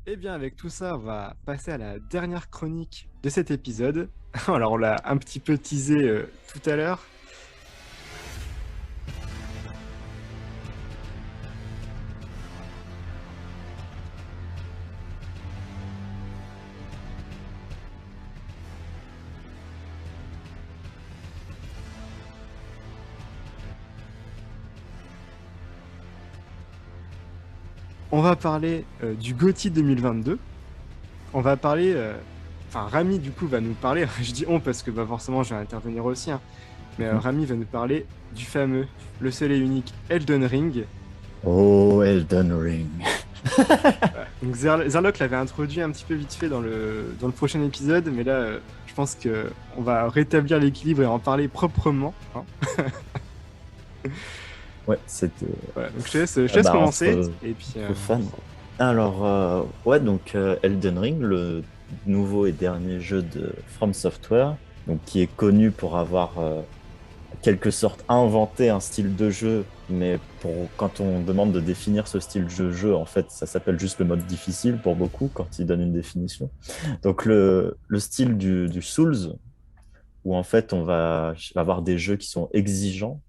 Eh bien, avec tout ça, on va passer à la dernière chronique de cet épisode. Alors, on l'a un petit peu teasé tout à l'heure. On va parler du GOTY 2022. On va parler... Enfin, Rami, du coup, va nous parler... Je dis on parce que bah, forcément, je vais intervenir aussi. Hein. Mais Mhm. Rami va nous parler du fameux, le seul et unique Elden Ring. Oh, Elden Ring. Ouais. Donc, Zerlock l'avait introduit un petit peu vite fait dans le prochain épisode. Mais là, je pense qu'on va rétablir l'équilibre et en parler proprement. Hein. Ouais, c'était Voilà, donc je te laisse commencer. Et puis, entre fans. Alors, ouais, donc Elden Ring, le nouveau et dernier jeu de From Software, donc qui est connu pour avoir en quelque sorte inventé un style de jeu, mais quand on demande de définir ce style de jeu, en fait, ça s'appelle juste le mode difficile pour beaucoup quand ils donnent une définition. Donc, le style du Souls, où en fait, on va avoir des jeux qui sont exigeants.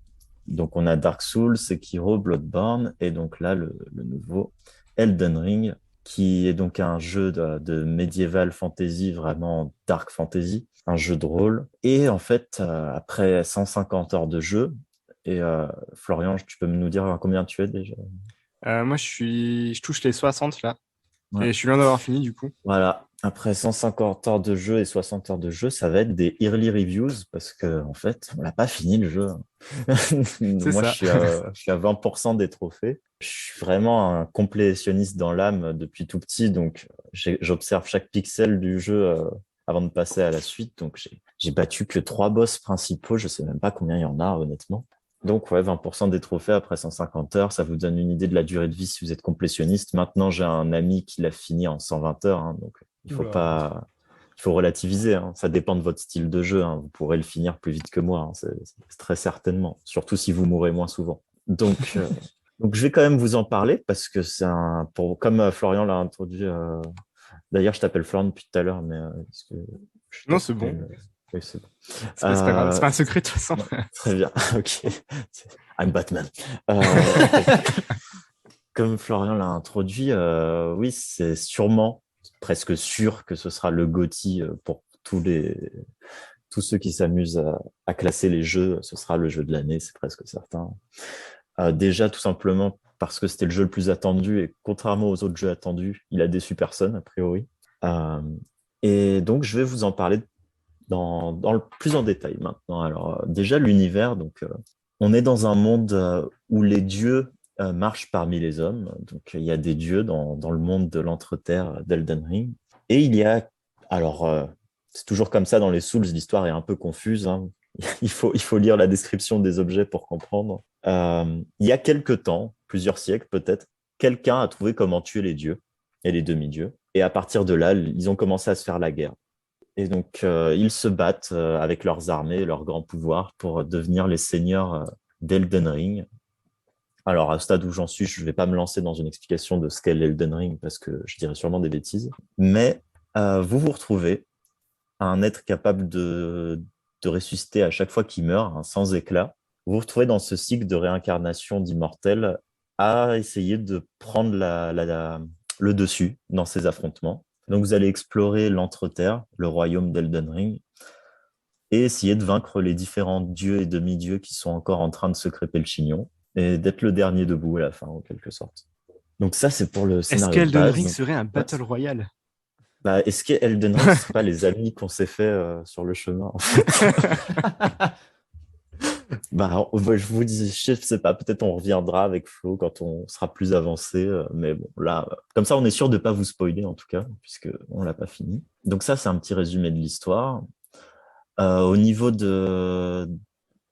Donc, on a Dark Souls, Sekiro, Bloodborne, et donc là, le nouveau Elden Ring, qui est donc un jeu de médiéval fantasy, vraiment dark fantasy, un jeu de rôle. Et en fait, après 150 heures de jeu, et Florian, tu peux nous dire combien tu es déjà? moi, je touche les 60 là. Ouais. Et je suis loin d'avoir fini du coup. Voilà, après 150 heures de jeu et 60 heures de jeu, ça va être des early reviews parce que en fait, on l'a pas fini le jeu. C'est Moi, ça. je suis à 20% des trophées. Je suis vraiment un complétionniste dans l'âme depuis tout petit, donc j'observe chaque pixel du jeu avant de passer à la suite. Donc j'ai battu que 3 boss principaux, je sais même pas combien il y en a honnêtement. Donc, ouais, 20% des trophées après 150 heures, ça vous donne une idée de la durée de vie si vous êtes complétionniste. Maintenant, j'ai un ami qui l'a fini en 120 heures, hein, donc il faut Oula. pas, il faut relativiser, hein. Ça dépend de votre style de jeu, hein. Vous pourrez le finir plus vite que moi, hein, c'est très certainement, surtout si vous mourrez moins souvent. Donc je vais quand même vous en parler parce que comme Florian l'a introduit. D'ailleurs, je t'appelle Florian depuis tout à l'heure, mais est-ce que je Non, c'est bon. t'appelle? Oui, c'est bon. C'est pas grave. C'est pas un C'est secret de toute façon. très bien. Ok. I'm Batman. Donc, comme Florian l'a introduit, oui, c'est sûrement, presque sûr que ce sera le GOTY pour tous ceux qui s'amusent à classer les jeux. Ce sera le jeu de l'année, c'est presque certain. Déjà, tout simplement parce que c'était le jeu le plus attendu et contrairement aux autres jeux attendus, il a déçu personne, a priori. Euh, et donc, je vais vous en parler dans le plus en détail maintenant. Alors, déjà, l'univers, donc, on est dans un monde où les dieux marchent parmi les hommes. Donc, il y a des dieux dans le monde de l'entre-terre d'Elden Ring. Et alors, c'est toujours comme ça dans les Souls, l'histoire est un peu confuse, hein. Il faut lire la description des objets pour comprendre. Il y a quelque temps, plusieurs siècles peut-être, quelqu'un a trouvé comment tuer les dieux et les demi-dieux. Et à partir de là, ils ont commencé à se faire la guerre. Et donc, ils se battent avec leurs armées et leurs grands pouvoirs pour devenir les seigneurs d'Elden Ring. Alors, à ce stade où j'en suis, je ne vais pas me lancer dans une explication de ce qu'est l'Elden Ring parce que je dirais sûrement des bêtises. Mais vous vous retrouvez à un être capable de ressusciter à chaque fois qu'il meurt, hein, sans éclat. Vous vous retrouvez dans ce cycle de réincarnation d'immortel à essayer de prendre le dessus dans ces affrontements. Donc, vous allez explorer l'Entre-Terre, le royaume d'Elden Ring, et essayer de vaincre les différents dieux et demi-dieux qui sont encore en train de se crêper le chignon, et d'être le dernier debout à la fin, en quelque sorte. Donc ça, c'est pour le Est-ce scénario de qu'Elden base. Ring Donc, serait un ouais. Battle Royale? Bah, est-ce que Elden Ring, ce serait pas les amis qu'on s'est fait sur le chemin, en fait? Je vous dis, je sais pas, peut-être on reviendra avec Flo quand on sera plus avancé, mais bon, là, comme ça, on est sûr de pas vous spoiler, en tout cas, puisque on l'a pas fini. Donc ça, c'est un petit résumé de l'histoire. Au niveau de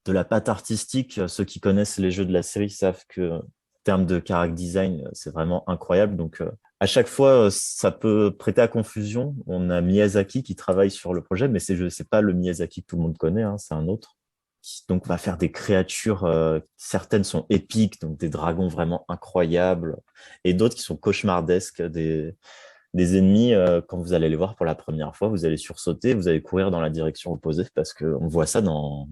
la patte artistique, ceux qui connaissent les jeux de la série savent que, en termes de character design, c'est vraiment incroyable. Donc, à chaque fois, ça peut prêter à confusion. On a Miyazaki qui travaille sur le projet, mais c'est pas le Miyazaki que tout le monde connaît, hein, c'est un autre. Qui donc va faire des créatures, certaines sont épiques, donc des dragons vraiment incroyables, et d'autres qui sont cauchemardesques, des ennemis, quand vous allez les voir pour la première fois, vous allez sursauter, vous allez courir dans la direction opposée parce qu'on voit ça dans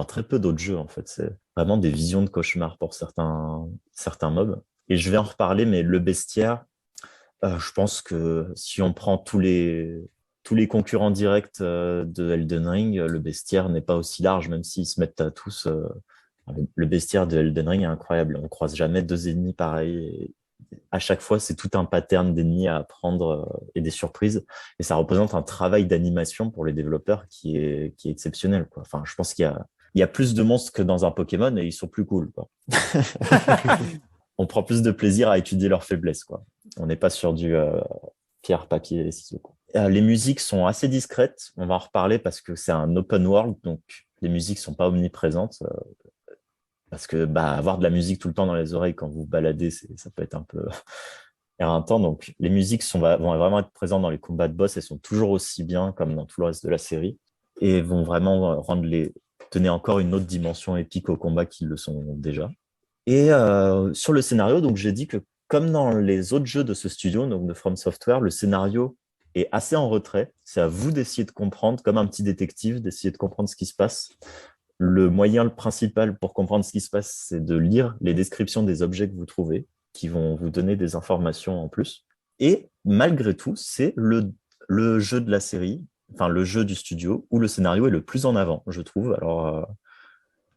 très peu d'autres jeux, en fait. C'est vraiment des visions de cauchemar pour certains mobs. Et je vais en reparler, mais le bestiaire, je pense que si on prend tous les concurrents directs de Elden Ring, le bestiaire n'est pas aussi large, même s'ils se mettent à tous. Le bestiaire de Elden Ring est incroyable. On croise jamais deux ennemis pareils. Et à chaque fois, c'est tout un pattern d'ennemis à apprendre et des surprises. Et ça représente un travail d'animation pour les développeurs qui est exceptionnel, quoi. Enfin, je pense qu'il y a plus de monstres que dans un Pokémon et ils sont plus cool, quoi. On prend plus de plaisir à étudier leurs faiblesses, quoi. On n'est pas sur du pierre, papier et ciseaux, quoi. Les musiques sont assez discrètes. On va en reparler parce que c'est un open world, donc les musiques sont pas omniprésentes. Parce que avoir de la musique tout le temps dans les oreilles quand vous vous baladez, ça peut être un peu éreintant. Donc, les musiques vont vraiment être présentes dans les combats de boss. Elles sont toujours aussi bien comme dans tout le reste de la série et vont vraiment donner encore une autre dimension épique aux combats qui le sont déjà. Et sur le scénario, donc j'ai dit que comme dans les autres jeux de ce studio, donc de From Software, le scénario est assez en retrait. C'est à vous d'essayer de comprendre, comme un petit détective, d'essayer de comprendre ce qui se passe. Le moyen principal pour comprendre ce qui se passe, c'est de lire les descriptions des objets que vous trouvez, qui vont vous donner des informations en plus. Et malgré tout, c'est le jeu de la série, enfin le jeu du studio, où le scénario est le plus en avant, je trouve. Alors,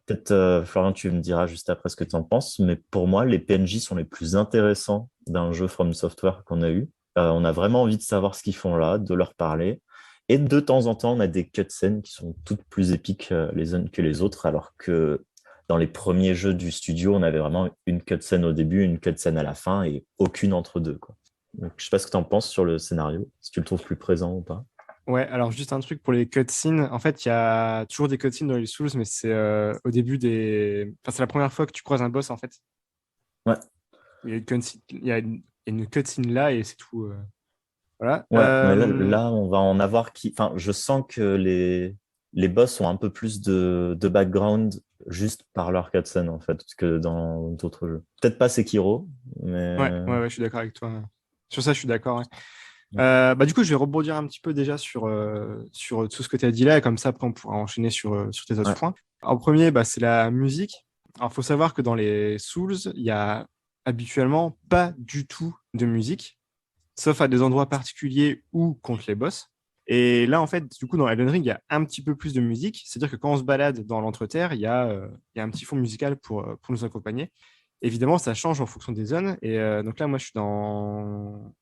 peut-être, Florian, tu me diras juste après ce que tu en penses, mais pour moi, les PNJ sont les plus intéressants d'un jeu From Software qu'on a eu. On a vraiment envie de savoir ce qu'ils font là, de leur parler. Et de temps en temps, on a des cutscenes qui sont toutes plus épiques les unes que les autres, alors que dans les premiers jeux du studio, on avait vraiment une cutscene au début, une cutscene à la fin et aucune entre deux, quoi. Donc, je sais pas ce que tu en penses sur le scénario, si tu le trouves plus présent ou pas. Ouais, alors juste un truc pour les cutscenes. En fait, il y a toujours des cutscenes dans les Souls, mais c'est au début des. Enfin, c'est la première fois que tu croises un boss, en fait. Ouais, Il y a une cutscene, une cutscene là et c'est tout. Voilà. ouais, mais là, on va en avoir qui. Enfin, je sens que les boss ont un peu plus de background juste par leur cutscene, en fait, que dans d'autres jeux. Peut-être pas Sekiro, Ouais, mais. ouais, ouais, je suis d'accord avec toi. Sur ça, je suis d'accord. Ouais. Ouais. Du coup, je vais rebondir un petit peu déjà sur tout ce que tu as dit là, et comme ça, après, on pourra enchaîner sur tes autres Ouais. points. En premier, c'est la musique. Alors, il faut savoir que dans les Souls, il y a habituellement pas du tout de musique, sauf à des endroits particuliers ou contre les boss. Et là, en fait, du coup, dans Elden Ring, il y a un petit peu plus de musique. C'est-à-dire que quand on se balade dans l'entreterre, il y a un petit fond musical pour nous accompagner. Évidemment, ça change en fonction des zones. Et donc là, moi, je suis dans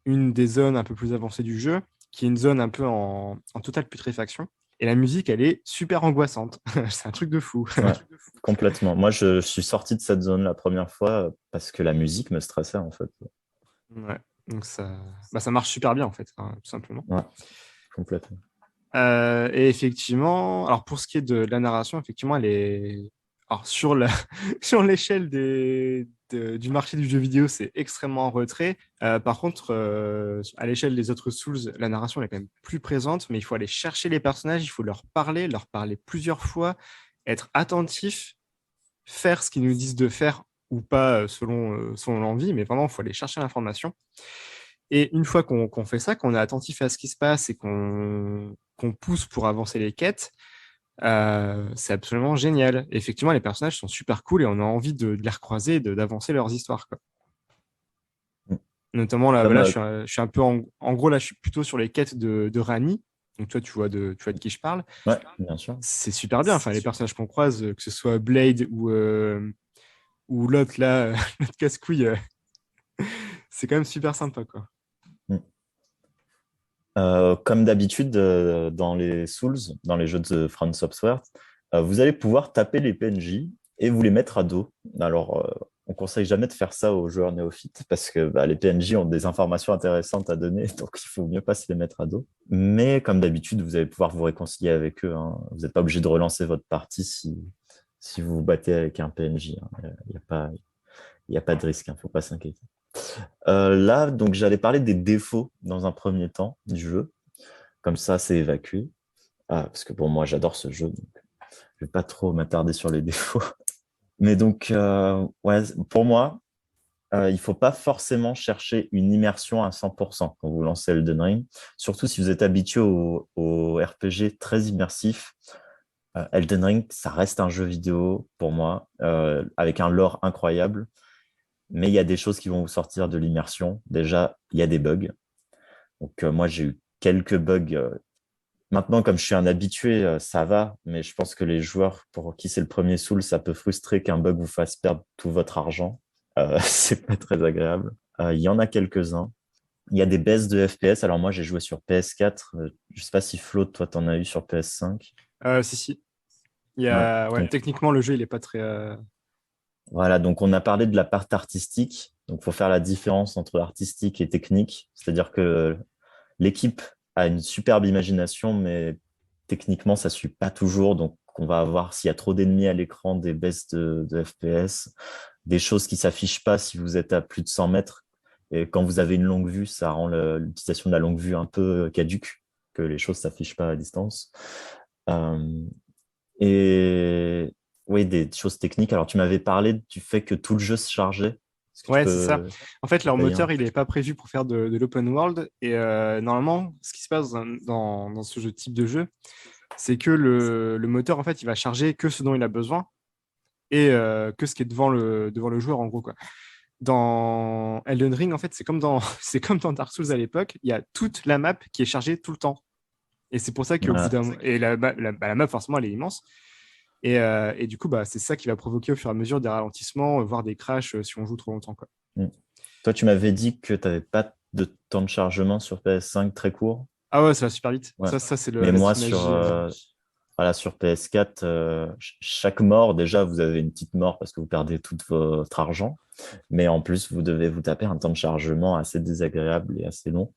une des zones un peu plus avancées du jeu, qui est une zone un peu en totale putréfaction. Et la musique, elle est super angoissante. C'est un truc de fou. Ouais, complètement. Moi, je suis sorti de cette zone la première fois parce que la musique me stressait, en fait. Ouais. Donc ça marche super bien, en fait, hein, tout simplement. Ouais, complètement. Et effectivement, alors pour ce qui est de la narration, effectivement, elle est. Alors sur l'échelle du marché du jeu vidéo, c'est extrêmement en retrait. Par contre, à l'échelle des autres Souls, la narration elle est quand même plus présente, mais il faut aller chercher les personnages, il faut leur parler plusieurs fois, être attentif, faire ce qu'ils nous disent de faire ou pas selon l'envie, mais vraiment, il faut aller chercher l'information. Et une fois qu'on fait ça, qu'on est attentif à ce qui se passe et qu'on pousse pour avancer les quêtes, c'est absolument génial. Et effectivement, les personnages sont super cool et on a envie de les recroiser et d'avancer leurs histoires, quoi. Mm. Notamment, là, Comme, voilà, je suis un peu en gros, là, je suis plutôt sur les quêtes de Rani. Donc, toi, tu vois de qui je parle. ouais, bien sûr. C'est super bien. Enfin, les personnages qu'on croise, que ce soit Blade ou l'autre, là, l'autre casse-couille, c'est quand même super sympa, quoi. Mm. Comme d'habitude, dans les Souls, dans les jeux de From Software, vous allez pouvoir taper les PNJ et vous les mettre à dos. Alors, on conseille jamais de faire ça aux joueurs néophytes parce que les PNJ ont des informations intéressantes à donner, donc il faut mieux pas se les mettre à dos. Mais comme d'habitude, vous allez pouvoir vous réconcilier avec eux, hein. Vous n'êtes pas obligé de relancer votre partie si vous vous battez avec un PNJ, hein. Il n'y a pas de risque, il ne faut pas s'inquiéter. Là, donc, j'allais parler des défauts dans un premier temps du jeu. Comme ça, c'est évacué. Parce que bon, moi, j'adore ce jeu, donc je vais pas trop m'attarder sur les défauts. Mais donc, ouais, pour moi, Il ne faut pas forcément chercher une immersion à 100% quand vous lancez Elden Ring, surtout si vous êtes habitué au RPG très immersif. Elden Ring, ça reste un jeu vidéo pour moi, avec un lore incroyable, mais il y a des choses qui vont vous sortir de l'immersion. Déjà, il y a des bugs. Donc, moi, j'ai eu quelques bugs. Maintenant, comme je suis un habitué, ça va, mais je pense que les joueurs pour qui c'est le premier Soul, ça peut frustrer qu'un bug vous fasse perdre tout votre argent. C'est pas très agréable. Il y en a quelques-uns. Il y a des baisses de FPS. Alors moi, j'ai joué sur PS4. Je sais pas si Flo, toi, t'en as eu sur PS5. Si, si. Ouais. Ouais, Donc techniquement, le jeu, il est pas très. voilà, donc on a parlé de la part artistique. Donc il faut faire la différence entre artistique et technique. C'est-à-dire que l'équipe a une superbe imagination, mais techniquement, ça ne suit pas toujours. Donc, on va avoir, s'il y a trop d'ennemis à l'écran, des baisses de FPS, des choses qui ne s'affichent pas si vous êtes à plus de 100 mètres. Et quand vous avez une longue vue, ça rend l'utilisation de la longue vue un peu caduque, que les choses ne s'affichent pas à distance. Euh, et oui, des choses techniques. Alors, tu m'avais parlé du fait que tout le jeu se chargeait. Est-ce que tu Ouais, c'est ça. peux En fait, leur détailler un moteur, peu? il n'est pas prévu pour faire de l'open world. Et normalement, ce qui se passe dans ce type de jeu, c'est que le moteur, en fait, il va charger que ce dont il a besoin et que ce qui est devant le joueur, en gros, quoi. Dans Elden Ring, en fait, c'est comme dans, c'est comme dans Dark Souls à l'époque, il y a toute la map qui est chargée tout le temps. Et c'est pour ça qu'au bout Voilà. d'un... Et la map, forcément, elle est immense. Et du coup, bah, c'est ça qui va provoquer au fur et à mesure des ralentissements, voire des crashs si on joue trop longtemps, quoi. Mm. Toi, tu m'avais dit que tu n'avais pas de temps de chargement sur PS5 très court. Ah ouais, ça va super vite. Ouais. Ça c'est Mais la moi, petite sur, magie. voilà, sur PS4, chaque mort, déjà, vous avez une petite mort parce que vous perdez tout votre argent. Mais en plus, vous devez vous taper un temps de chargement assez désagréable et assez long.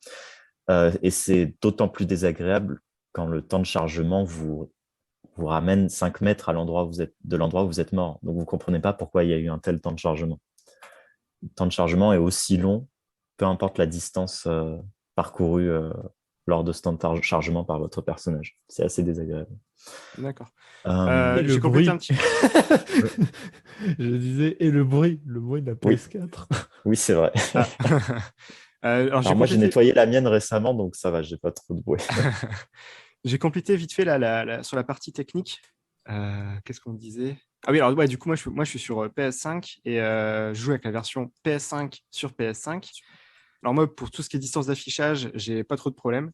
Et c'est d'autant plus désagréable quand le temps de chargement vous ramène 5 mètres à l'endroit où vous êtes, de l'endroit où vous êtes mort. Donc, vous ne comprenez pas pourquoi il y a eu un tel temps de chargement. Le temps de chargement est aussi long, peu importe la distance parcourue lors de ce temps de chargement par votre personnage. C'est assez désagréable. D'accord. Euh, Et le J'ai complété un bruit. petit. oui, Je disais, et le bruit de la oui, PS4. oui, c'est vrai. Ah. Alors j'ai Alors moi, j'ai complété. nettoyé la mienne récemment, donc ça va, j'ai pas trop de bruit. J'ai complété vite fait sur la partie technique. Qu'est-ce qu'on disait? Ah oui, alors ouais, du coup, moi, je suis sur PS5 et je joue avec la version PS5 sur PS5. Alors moi, pour tout ce qui est distance d'affichage, j'ai pas trop de problème.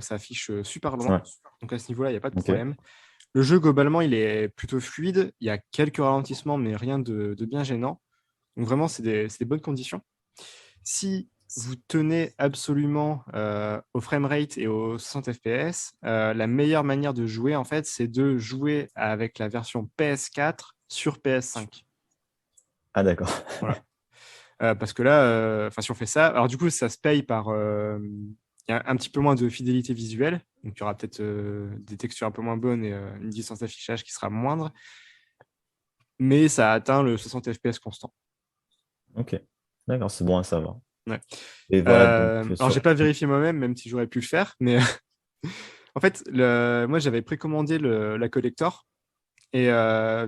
Ça affiche super loin. Ouais, Donc à ce niveau-là, il n'y a pas de ok. problème. Le jeu, globalement, il est plutôt fluide. Il y a quelques ralentissements, mais rien de bien gênant. Donc vraiment, c'est des bonnes conditions. Si vous tenez absolument au framerate et au 60 FPS, la meilleure manière de jouer, en fait, c'est de jouer avec la version PS4 sur PS5. Ah d'accord. Voilà. Parce que là, si on fait ça, alors du coup, ça se paye par il y a un petit peu moins de fidélité visuelle. Donc, il y aura peut-être des textures un peu moins bonnes et une distance d'affichage qui sera moindre. Mais ça atteint le 60 FPS constant. Ok, d'accord, c'est bon à savoir. Ouais. Et voilà, donc Alors, j'ai sur... pas vérifié moi-même, même si j'aurais pu le faire. Mais en fait, moi, j'avais précommandé la collector. Et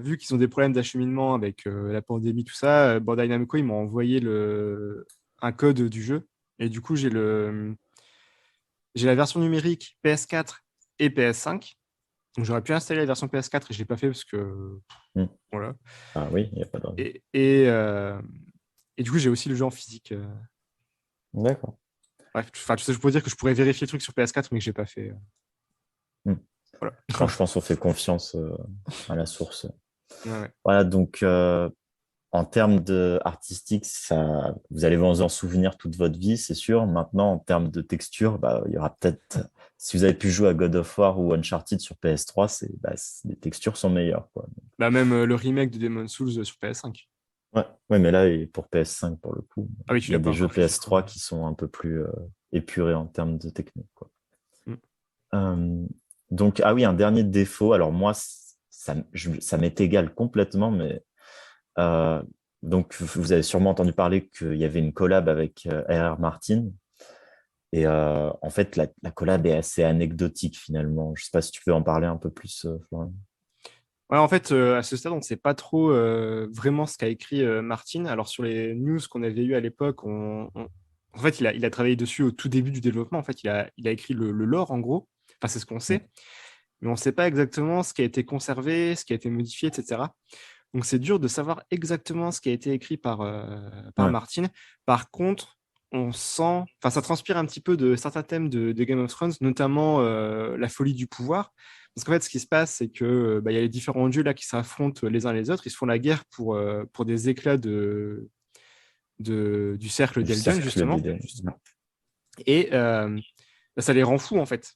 vu qu'ils ont des problèmes d'acheminement avec la pandémie, tout ça, Bandai Namco, ils m'ont envoyé un code du jeu. Et du coup, j'ai la version numérique PS4 et PS5. Donc, j'aurais pu installer la version PS4 et je ne l'ai pas fait parce que. Hmm. Voilà. Ah oui, il n'y a pas de... Et, et, euh, et du coup, j'ai aussi le jeu en physique. D'accord. Bref, tu sais, je pourrais dire que je pourrais vérifier le truc sur PS4, mais que je n'ai pas fait. Hmm. Voilà. Bon, je pense qu'on fait confiance à la source. Ouais, ouais. Voilà, donc en termes de artistique, ça, vous allez vous en souvenir toute votre vie, c'est sûr. Maintenant, en termes de texture, bah, il y aura peut-être, si vous avez pu jouer à God of War ou Uncharted sur PS3, les textures sont meilleures, quoi. Bah, même le remake de Demon's Souls sur PS5. Ouais, ouais, mais là, et pour PS5, pour le coup, Ah oui, il tu y a l'as pas des jeux encore fait, du coup. PS3 qui sont un peu plus épurés en termes de technique, quoi. Mm. Euh, donc, ah oui, un dernier défaut. Alors moi, ça m'est égal complètement, mais euh, donc vous avez sûrement entendu parler qu'il y avait une collab avec R.R. Martin. Et en fait, la collab est assez anecdotique finalement. Je ne sais pas si tu veux en parler un peu plus, Florian. Ouais, en fait, à ce stade, on ne sait pas trop vraiment ce qu'a écrit Martin. Alors, sur les news qu'on avait eues à l'époque, en fait, il a travaillé dessus au tout début du développement. En fait, il a écrit le lore, en gros. Enfin, c'est ce qu'on Mm. sait. Mais on ne sait pas exactement ce qui a été conservé, ce qui a été modifié, etc. Donc, c'est dur de savoir exactement ce qui a été écrit par Ouais, Martin. Par contre, on sent, enfin, ça transpire un petit peu de certains thèmes de Game of Thrones, notamment la folie du pouvoir. Parce qu'en fait, ce qui se passe, c'est que bah, y a les différents dieux là qui s'affrontent les uns les autres. Ils se font la guerre pour des éclats du cercle du d'Eldion, cercle justement. des... Et bah, ça les rend fous, en fait.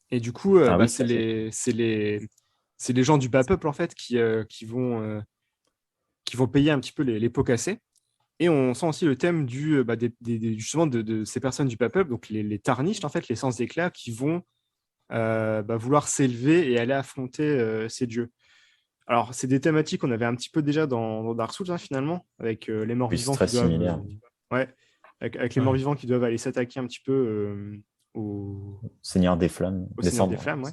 Et du coup, Ah bah, oui, c'est les gens du bas peuple, en fait, qui vont payer un petit peu les pots cassés. Et on sent aussi le thème bah, justement de ces personnes du bas peuple, donc les tarnished, en fait, les sans éclat, qui vont bah, vouloir s'élever et aller affronter ces dieux. Alors, c'est des thématiques qu'on avait un petit peu déjà dans Dark Souls, hein, finalement, avec les oui, c'est morts-vivants très qui doivent, similaire. ouais, avec les Ouais. morts-vivants qui doivent aller s'attaquer un petit peu au, Seigneur des Flammes, au Seigneur des descendre. Flammes, ouais.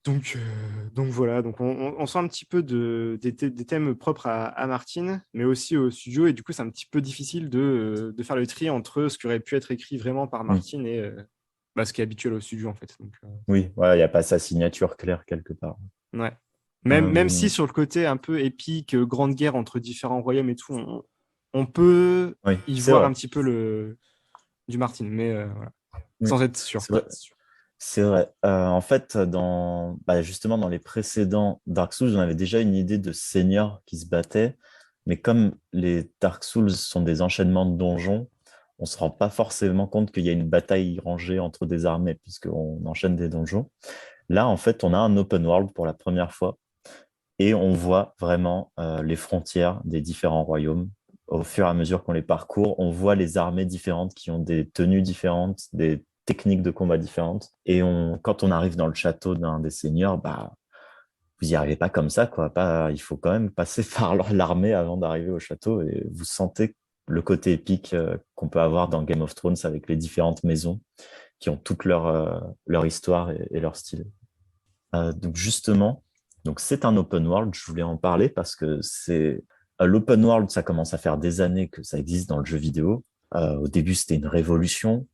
Donc voilà, donc on sent un petit peu des thèmes propres à Martin, mais aussi au studio, et du coup, c'est un petit peu difficile de faire le tri entre ce qui aurait pu être écrit vraiment par Oui, Martin et bah, ce qui est habituel au studio, en fait. Donc, oui, voilà, il n'y a pas sa signature claire quelque part. ouais. Même si Euh, sur le côté un peu épique, grande guerre entre différents royaumes et tout, on peut oui, y c'est voir vrai. un petit peu du Martin, mais voilà, Oui, sans être sûr. c'est vrai. C'est vrai. En fait, justement, dans les précédents Dark Souls, on avait déjà une idée de seigneurs qui se battaient. Mais comme les Dark Souls sont des enchaînements de donjons, on ne se rend pas forcément compte qu'il y a une bataille rangée entre des armées, puisqu'on enchaîne des donjons. Là, en fait, on a un open world pour la première fois et on voit vraiment les frontières des différents royaumes. Au fur et à mesure qu'on les parcourt, on voit les armées différentes qui ont des tenues différentes, des techniques de combat différentes. Et quand on arrive dans le château d'un des seigneurs, bah, vous n'y arrivez pas comme ça, quoi. Pas, il faut quand même passer par l'armée avant d'arriver au château et vous sentez le côté épique qu'on peut avoir dans Game of Thrones avec les différentes maisons qui ont toute leur histoire et leur style. Donc justement, donc c'est un open world, je voulais en parler parce que c'est l'open world, ça commence à faire des années que ça existe dans le jeu vidéo. Au début, c'était une révolution.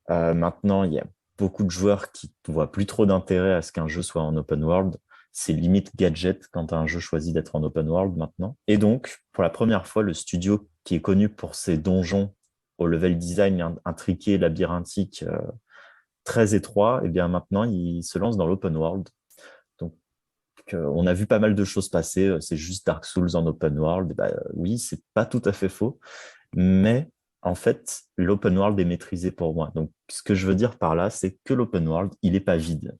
Maintenant, il y a beaucoup de joueurs qui ne voient plus trop d'intérêt à ce qu'un jeu soit en open world. C'est limite gadget quand un jeu choisit d'être en open world maintenant. Et donc, pour la première fois, le studio qui est connu pour ses donjons au level design intriqué, labyrinthique, très étroit, et bien maintenant, il se lance dans l'open world. Donc, on a vu pas mal de choses passer. C'est juste Dark Souls en open world. Bah, oui, c'est pas tout à fait faux, mais en fait, l'open world est maîtrisé pour moi. Donc, ce que je veux dire par là, c'est que l'open world, il n'est pas vide.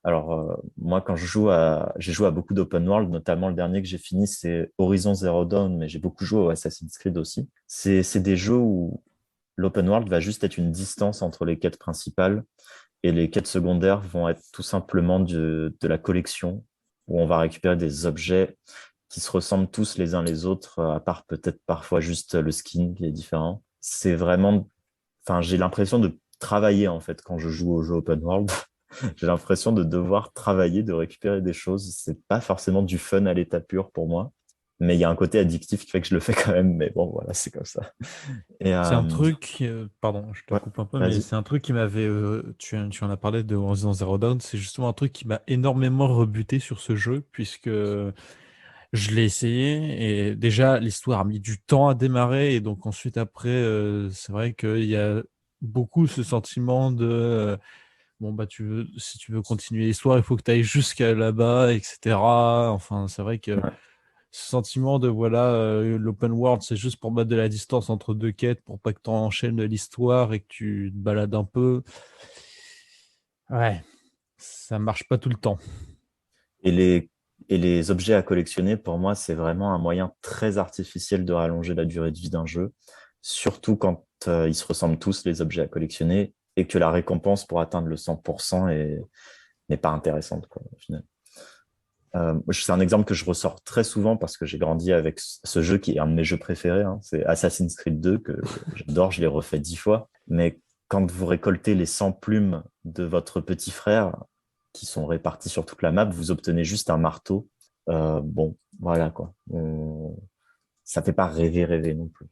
Alors, moi, quand j'ai joué à beaucoup d'open world, notamment le dernier que j'ai fini, c'est Horizon Zero Dawn, mais j'ai beaucoup joué au Assassin's Creed aussi. C'est des jeux où l'open world va juste être une distance entre les quêtes principales et les quêtes secondaires vont être tout simplement de la collection, où on va récupérer des objets qui se ressemblent tous les uns les autres, à part peut-être parfois juste le skin qui est différent. C'est vraiment, enfin, j'ai l'impression de travailler en fait quand je joue au jeu open world. J'ai l'impression de devoir travailler, de récupérer des choses. C'est pas forcément du fun à l'état pur pour moi, mais il y a un côté addictif qui fait que je le fais quand même. Mais bon, voilà, c'est comme ça. Et C'est un truc, pardon, je te ouais, coupe un peu, mais vas-y. c'est un truc qui m'avait, tu en as parlé de Horizon Zero Dawn, c'est justement un truc qui m'a énormément rebuté sur ce jeu, puisque je l'ai essayé, et déjà l'histoire a mis du temps à démarrer, et donc ensuite après, c'est vrai qu'il y a beaucoup ce sentiment de, bon bah si tu veux continuer l'histoire, il faut que tu ailles jusqu'à là-bas, etc. Enfin, c'est vrai que Ouais. ce sentiment de voilà, l'open world, c'est juste pour mettre de la distance entre deux quêtes, pour pas que tu enchaînes l'histoire et que tu te balades un peu. Ouais, ça marche pas tout le temps. Et les objets à collectionner, pour moi, c'est vraiment un moyen très artificiel de rallonger la durée de vie d'un jeu, surtout quand ils se ressemblent tous, les objets à collectionner, et que la récompense pour atteindre le 100% n'est pas intéressante, quoi, au final. C'est un exemple que je ressors très souvent parce que j'ai grandi avec ce jeu qui est un de mes jeux préférés, hein. C'est Assassin's Creed 2 que j'adore, je l'ai refait 10 fois. Mais quand vous récoltez les 100 plumes de votre petit frère, qui sont répartis sur toute la map, vous obtenez juste un marteau. Bon, voilà quoi. Ça ne fait pas rêver non plus.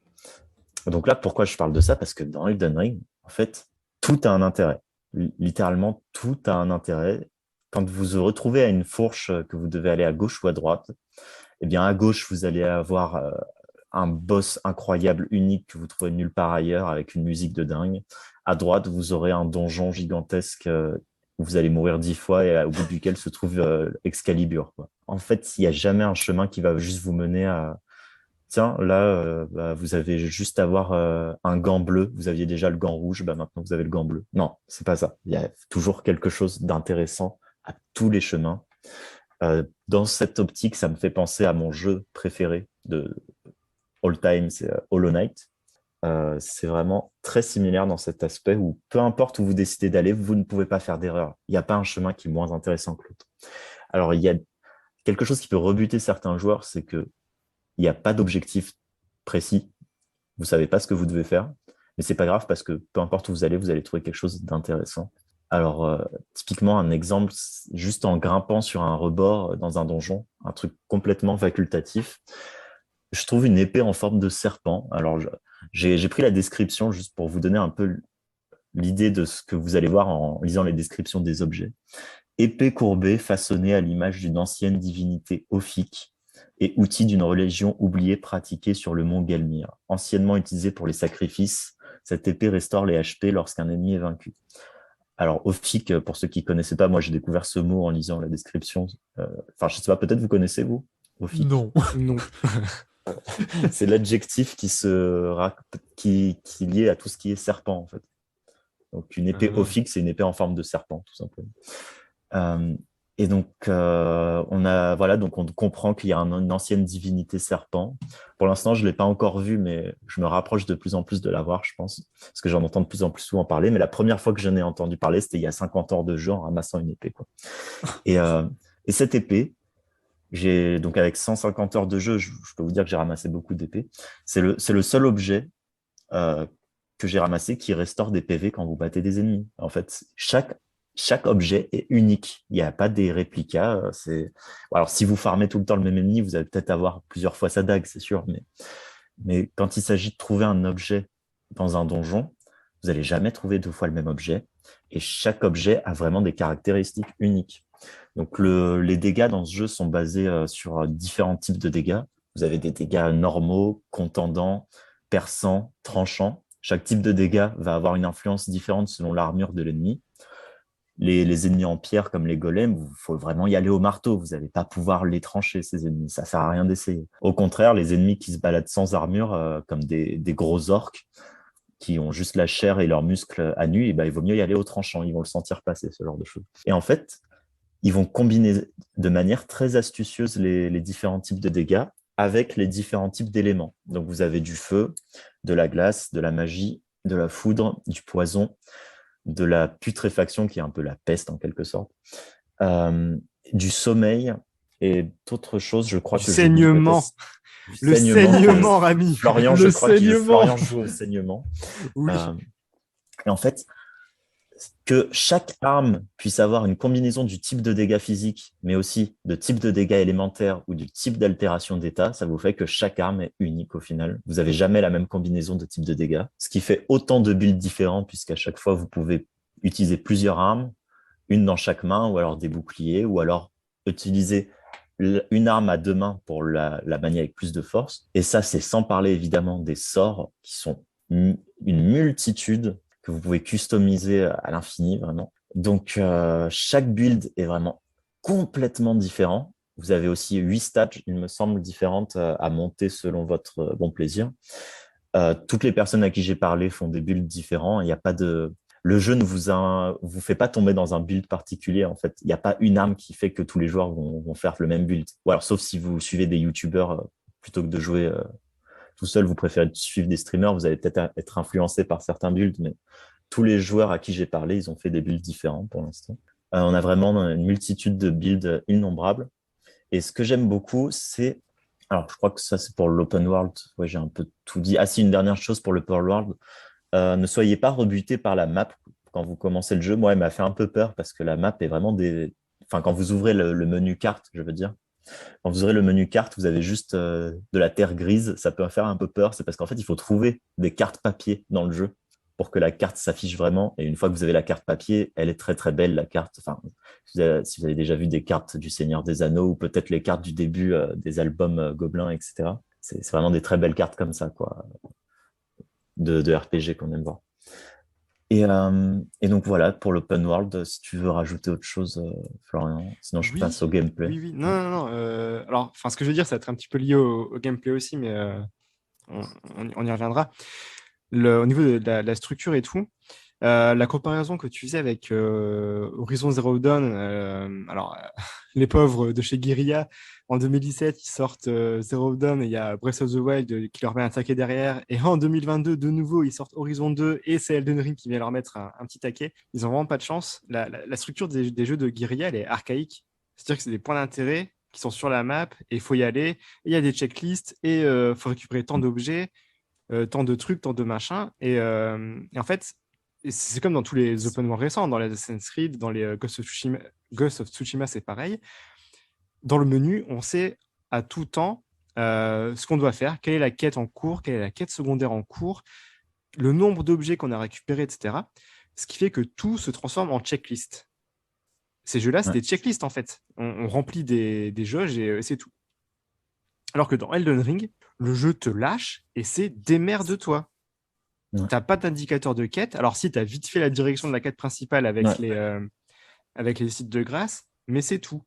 Donc là, pourquoi je parle de ça? Parce que dans Elden Ring, en fait, tout a un intérêt. Littéralement, tout a un intérêt. Quand vous vous retrouvez à une fourche que vous devez aller à gauche ou à droite, eh bien, à gauche, vous allez avoir un boss incroyable, unique, que vous trouvez nulle part ailleurs, avec une musique de dingue. À droite, vous aurez un donjon gigantesque où vous allez mourir 10 fois et au bout duquel se trouve Excalibur, quoi. En fait, il n'y a jamais un chemin qui va juste vous mener à... Tiens, là, vous avez juste à avoir un gant bleu. Vous aviez déjà le gant rouge, maintenant vous avez le gant bleu. Non, c'est pas ça. Il y a toujours quelque chose d'intéressant à tous les chemins. Dans cette optique, ça me fait penser à mon jeu préféré de all time, c'est Hollow Knight. C'est vraiment très similaire dans cet aspect où peu importe où vous décidez d'aller, vous ne pouvez pas faire d'erreur. Il n'y a pas un chemin qui est moins intéressant que l'autre. Alors, il y a quelque chose qui peut rebuter certains joueurs, c'est qu'il n'y a pas d'objectif précis. Vous ne savez pas ce que vous devez faire, mais ce n'est pas grave parce que peu importe où vous allez trouver quelque chose d'intéressant. Alors, typiquement, un exemple, juste en grimpant sur un rebord dans un donjon, un truc complètement facultatif, je trouve une épée en forme de serpent. Alors, j'ai pris la description juste pour vous donner un peu l'idée de ce que vous allez voir en lisant les descriptions des objets. Épée courbée, façonnée à l'image d'une ancienne divinité ophique et outil d'une religion oubliée pratiquée sur le mont Gelmir. Anciennement utilisée pour les sacrifices, cette épée restaure les HP lorsqu'un ennemi est vaincu. Alors, ophique, pour ceux qui ne connaissaient pas, moi j'ai découvert ce mot en lisant la description. Enfin, je ne sais pas, peut-être vous connaissez, vous, ophique? Non. Non. C'est l'adjectif qui est lié à tout ce qui est serpent, en fait. Donc, une épée ophique, c'est une épée en forme de serpent, tout simplement. Et donc, donc on comprend qu'il y a une ancienne divinité serpent. Pour l'instant, je ne l'ai pas encore vue, mais je me rapproche de plus en plus de la voir, je pense, parce que j'en entends de plus en plus souvent parler. Mais la première fois que j'en ai entendu parler, c'était il y a 50 heures de jeu en ramassant une épée, quoi. Et cette épée, donc avec 150 heures de jeu, je peux vous dire que j'ai ramassé beaucoup d'épées. C'est le seul objet que j'ai ramassé qui restaure des PV quand vous battez des ennemis. En fait, chaque objet est unique. Il n'y a pas des réplicas. Alors, si vous farmez tout le temps le même ennemi, vous allez peut-être avoir plusieurs fois sa dague, c'est sûr. Mais quand il s'agit de trouver un objet dans un donjon, vous n'allez jamais trouver 2 fois le même objet. Et chaque objet a vraiment des caractéristiques uniques. Donc, les dégâts dans ce jeu sont basés sur différents types de dégâts. Vous avez des dégâts normaux, contendants, perçants, tranchants. Chaque type de dégâts va avoir une influence différente selon l'armure de l'ennemi. Les ennemis en pierre, comme les golems, il faut vraiment y aller au marteau. Vous n'allez pas pouvoir les trancher, ces ennemis. Ça ne sert à rien d'essayer. Au contraire, les ennemis qui se baladent sans armure, comme des gros orques, qui ont juste la chair et leurs muscles à nu, il vaut mieux y aller au tranchant. Ils vont le sentir passer, ce genre de choses. Et en fait, ils vont combiner de manière très astucieuse les différents types de dégâts avec les différents types d'éléments. Donc, vous avez du feu, de la glace, de la magie, de la foudre, du poison, de la putréfaction, qui est un peu la peste en quelque sorte, du sommeil et d'autres choses, je crois Du que saignement. Le saignement, Rami. Florian, je crois que Florian joue au saignement. Oui. Et en fait, que chaque arme puisse avoir une combinaison du type de dégâts physiques, mais aussi de type de dégâts élémentaires ou du type d'altération d'état, ça vous fait que chaque arme est unique au final. Vous n'avez jamais la même combinaison de type de dégâts, ce qui fait autant de builds différents, puisqu'à chaque fois, vous pouvez utiliser plusieurs armes, une dans chaque main, ou alors des boucliers, ou alors utiliser une arme à 2 mains pour la manier avec plus de force. Et ça, c'est sans parler évidemment des sorts qui sont une multitude que vous pouvez customiser à l'infini, vraiment. Donc, chaque build est vraiment complètement différent. Vous avez aussi 8 stats, il me semble, différentes à monter selon votre bon plaisir. Toutes les personnes à qui j'ai parlé font des builds différents. Il n'y a pas de... Le jeu ne vous fait pas tomber dans un build particulier, en fait. Il n'y a pas une arme qui fait que tous les joueurs vont faire le même build. Ou alors, sauf si vous suivez des youtubeurs plutôt que de jouer tout seul, vous préférez suivre des streamers, vous allez peut-être être influencé par certains builds, mais tous les joueurs à qui j'ai parlé, ils ont fait des builds différents pour l'instant. On a vraiment une multitude de builds innombrables. Et ce que j'aime beaucoup, c'est... Alors, je crois que ça, c'est pour l'open world. Ouais, j'ai un peu tout dit. Ah si, une dernière chose pour l'open world. Ne soyez pas rebuté par la map quand vous commencez le jeu, moi, elle m'a fait un peu peur parce que la map est vraiment des. Enfin, quand vous ouvrez le menu carte, je veux dire, quand vous ouvrez le menu carte, vous avez juste de la terre grise. Ça peut faire un peu peur. C'est parce qu'en fait, il faut trouver des cartes papier dans le jeu pour que la carte s'affiche vraiment. Et une fois que vous avez la carte papier, elle est très très belle, la carte. Enfin, si vous avez déjà vu des cartes du Seigneur des Anneaux ou peut-être les cartes du début des albums Gobelins, etc. C'est vraiment des très belles cartes comme ça, quoi, de RPG qu'on aime voir. Et donc voilà, pour l'open world, si tu veux rajouter autre chose, Florian, sinon je Oui, passe au gameplay. oui, oui. Non, non, non. Alors, ce que je veux dire, ça va être un petit peu lié au gameplay aussi, mais on y reviendra. Au niveau de la structure et tout, la comparaison que tu faisais avec Horizon Zero Dawn, les pauvres de chez Guerrilla, en 2017, ils sortent Zero Dawn et il y a Breath of the Wild qui leur met un taquet derrière. Et en 2022, de nouveau, ils sortent Horizon 2 et c'est Elden Ring qui vient leur mettre un petit taquet. Ils n'ont vraiment pas de chance. La structure des jeux de Guerrilla, elle est archaïque. C'est-à-dire que c'est des points d'intérêt qui sont sur la map et il faut y aller. Et il y a des checklists et il faut récupérer tant d'objets, tant de trucs, tant de machins. Et en fait, c'est comme dans tous les open world récents, dans les Assassin's Creed, dans les Ghost of Tsushima, c'est pareil. Dans le menu, on sait à tout temps ce qu'on doit faire, quelle est la quête en cours, quelle est la quête secondaire en cours, le nombre d'objets qu'on a récupérés, etc. Ce qui fait que tout se transforme en checklist. Ces jeux-là, c'est Ouais. des checklists en fait. On remplit des jauges et c'est tout. Alors que dans Elden Ring, le jeu te lâche et c'est démerde-toi. Ouais. Tu n'as pas d'indicateur de quête. Alors si, tu as vite fait la direction de la quête principale avec les sites de grâce, mais c'est tout.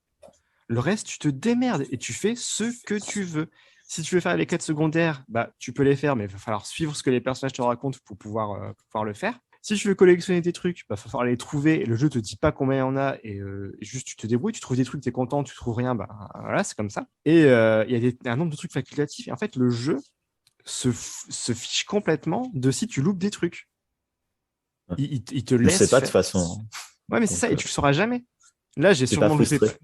Le reste, tu te démerdes et tu fais ce que tu veux. Si tu veux faire les quêtes secondaires, bah, tu peux les faire, mais il va falloir suivre ce que les personnages te racontent pour pouvoir le faire. Si tu veux collectionner des trucs, bah, il va falloir les trouver. Et le jeu ne te dit pas combien il y en a. Et juste, tu te débrouilles. Tu trouves des trucs, tu es content. Tu trouves rien, bah, voilà, c'est comme ça. Et il y a un nombre de trucs facultatifs. Et en fait, le jeu se fiche complètement de si tu loupes des trucs. Ouais. Il te Tu le sais laisse pas de faire. toute façon. Ouais, mais c'est Donc, ça. Et tu le sauras jamais. Là, j'ai t'es pas sûrement loupé. frustré.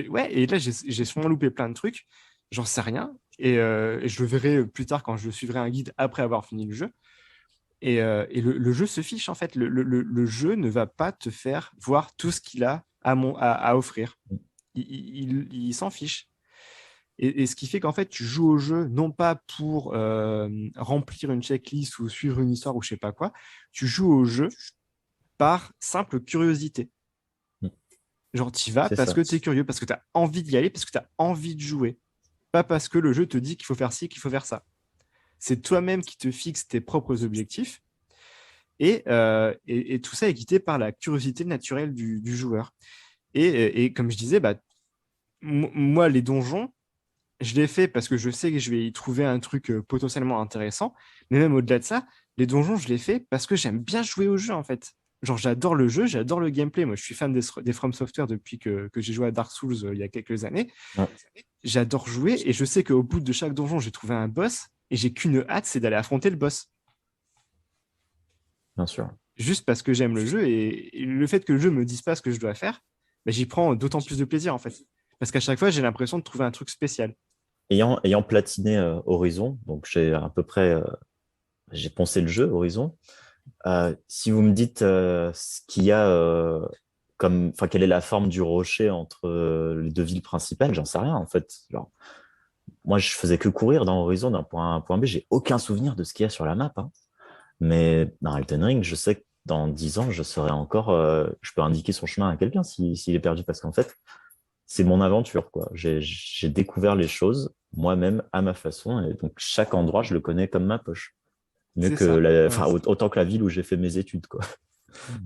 Ouais, et là, j'ai sûrement loupé plein de trucs. J'en sais rien. Et je le verrai plus tard quand je suivrai un guide après avoir fini le jeu. Et le jeu se fiche, en fait. Le jeu ne va pas te faire voir tout ce qu'il a à offrir. Il s'en fiche. Et ce qui fait qu'en fait, tu joues au jeu non pas pour remplir une checklist ou suivre une histoire ou je sais pas quoi. Tu joues au jeu par simple curiosité. Genre, tu y vas C'est parce ça. que tu es curieux, parce que tu as envie d'y aller, parce que tu as envie de jouer. Pas parce que le jeu te dit qu'il faut faire ci, qu'il faut faire ça. C'est toi-même qui te fixes tes propres objectifs. Et tout ça est guidé par la curiosité naturelle du joueur. Et comme je disais, bah, moi, les donjons, je les fais parce que je sais que je vais y trouver un truc potentiellement intéressant. Mais même au-delà de ça, les donjons, je les fais parce que j'aime bien jouer au jeu, en fait. Genre, j'adore le jeu, j'adore le gameplay. Moi, je suis fan des From Software depuis que j'ai joué à Dark Souls il y a quelques années. Ouais, J'adore jouer et je sais qu'au bout de chaque donjon, j'ai trouvé un boss et j'ai qu'une hâte, c'est d'aller affronter le boss. bien sûr. Juste parce que j'aime le jeu et le fait que le jeu me dise pas ce que je dois faire, bah, j'y prends d'autant plus de plaisir, en fait. Parce qu'à chaque fois, j'ai l'impression de trouver un truc spécial. Ayant platiné Horizon, donc j'ai à peu près j'ai poncé le jeu Horizon. Si vous me dites ce qu'il y a enfin quelle est la forme du rocher entre les deux villes principales, j'en sais rien en fait. Genre, moi, je faisais que courir dans Horizon d'un point A à un point B. J'ai aucun souvenir de ce qu'il y a sur la map, hein. Mais dans Elden Ring, je sais que dans 10 ans, je serai encore. Je peux indiquer son chemin à quelqu'un s'il est perdu parce qu'en fait, c'est mon aventure, quoi. J'ai découvert les choses moi-même à ma façon et donc chaque endroit, je le connais comme ma poche. Mieux C'est que ça. enfin, autant que la ville où j'ai fait mes études, quoi.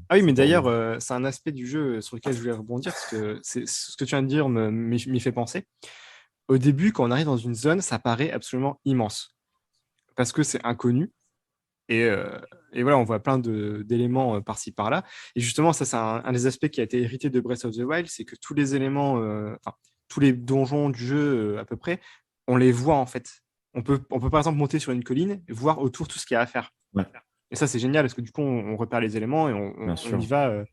Ah oui, mais Pour d'ailleurs, vous. c'est un aspect du jeu sur lequel je voulais rebondir, parce que ce que tu viens de dire m'y fait penser. Au début, quand on arrive dans une zone, ça paraît absolument immense, parce que c'est inconnu, et, euh, et voilà, on voit plein d'éléments par-ci, par-là. Et justement, ça, c'est un des aspects qui a été hérité de Breath of the Wild, c'est que tous les éléments, enfin, tous les donjons du jeu, à peu près, on les voit en fait. On peut par exemple monter sur une colline et voir autour tout ce qu'il y a à faire. Ouais, Et ça, c'est génial, parce que du coup, on repère les éléments et bien on y sûr. va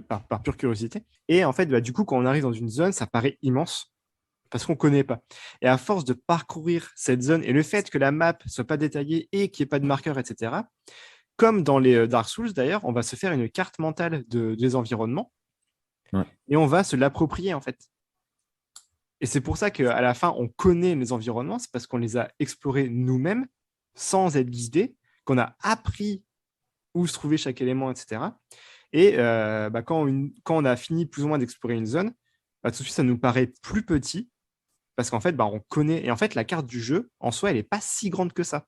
par pure curiosité. Et en fait, bah, du coup, quand on arrive dans une zone, ça paraît immense parce qu'on ne connaît pas. Et à force de parcourir cette zone et le fait que la map soit pas détaillée et qu'il n'y ait pas de marqueur, etc., comme dans les Dark Souls d'ailleurs, on va se faire une carte mentale des environnements et on va se l'approprier en fait. Et c'est pour ça qu'à la fin, on connaît les environnements, c'est parce qu'on les a explorés nous-mêmes sans être guidés, qu'on a appris où se trouvait chaque élément, etc. Et quand on a fini plus ou moins d'explorer une zone, tout de suite, ça nous paraît plus petit parce qu'en fait, on connaît. Et en fait, la carte du jeu, en soi, elle n'est pas si grande que ça.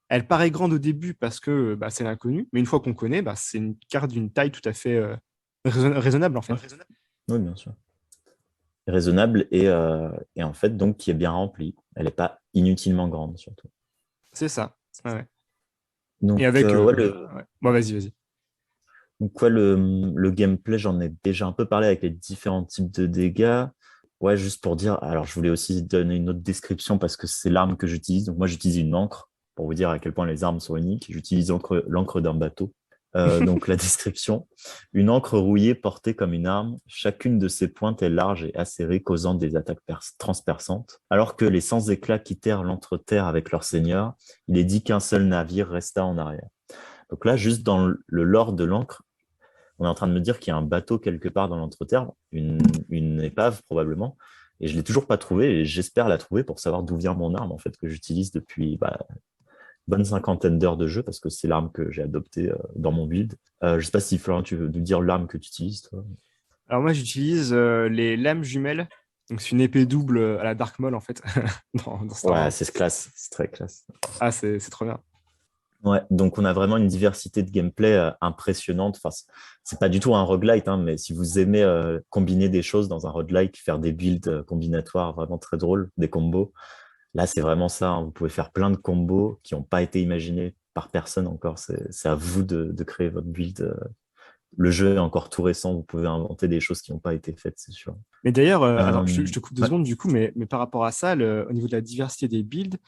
Elle paraît grande au début parce que c'est l'inconnu, mais une fois qu'on connaît, c'est une carte d'une taille tout à fait raisonnable, en fait. Oui, bien sûr. Raisonnable et en fait, donc, qui est bien remplie. Elle n'est pas inutilement grande, surtout. C'est ça. Ouais. Donc, et avec... Bon, vas-y. Donc, le gameplay, j'en ai déjà un peu parlé avec les différents types de dégâts. Ouais, juste pour dire, alors je voulais aussi donner une autre description parce que c'est l'arme que j'utilise. Donc, moi, j'utilise une encre pour vous dire à quel point les armes sont uniques. J'utilise l'encre d'un bateau. Donc, la description. Une encre rouillée portée comme une arme. Chacune de ses pointes est large et acérée, causant des attaques transperçantes. Alors que les 100 éclats quittèrent l'entreterre avec leur seigneur, il est dit qu'un seul navire resta en arrière. Donc là, juste dans le lore de l'encre, on est en train de me dire qu'il y a un bateau quelque part dans l'entreterre, une épave probablement, et je ne l'ai toujours pas trouvé, et j'espère la trouver pour savoir d'où vient mon arme, en fait, que j'utilise depuis bonne cinquantaine d'heures de jeu, parce que c'est l'arme que j'ai adoptée dans mon build. Je ne sais pas si, Florian, tu veux nous dire l'arme que tu utilises, toi. Alors moi, j'utilise les lames jumelles. Donc, c'est une épée double à la Dark Maul, en fait. dans Star Wars. C'est classe, c'est très classe. Ah, c'est trop bien. Ouais, donc on a vraiment une diversité de gameplay impressionnante. Enfin, c'est pas du tout un roguelite, mais si vous aimez combiner des choses dans un roguelite, faire des builds combinatoires vraiment très drôles, des combos, là c'est vraiment ça. Vous pouvez faire plein de combos qui n'ont pas été imaginés par personne encore. C'est à vous de créer votre build. Le jeu est encore tout récent, vous pouvez inventer des choses qui n'ont pas été faites, c'est sûr. Mais d'ailleurs, alors je te coupe 2 secondes du coup, mais par rapport à ça, au niveau de la diversité des builds,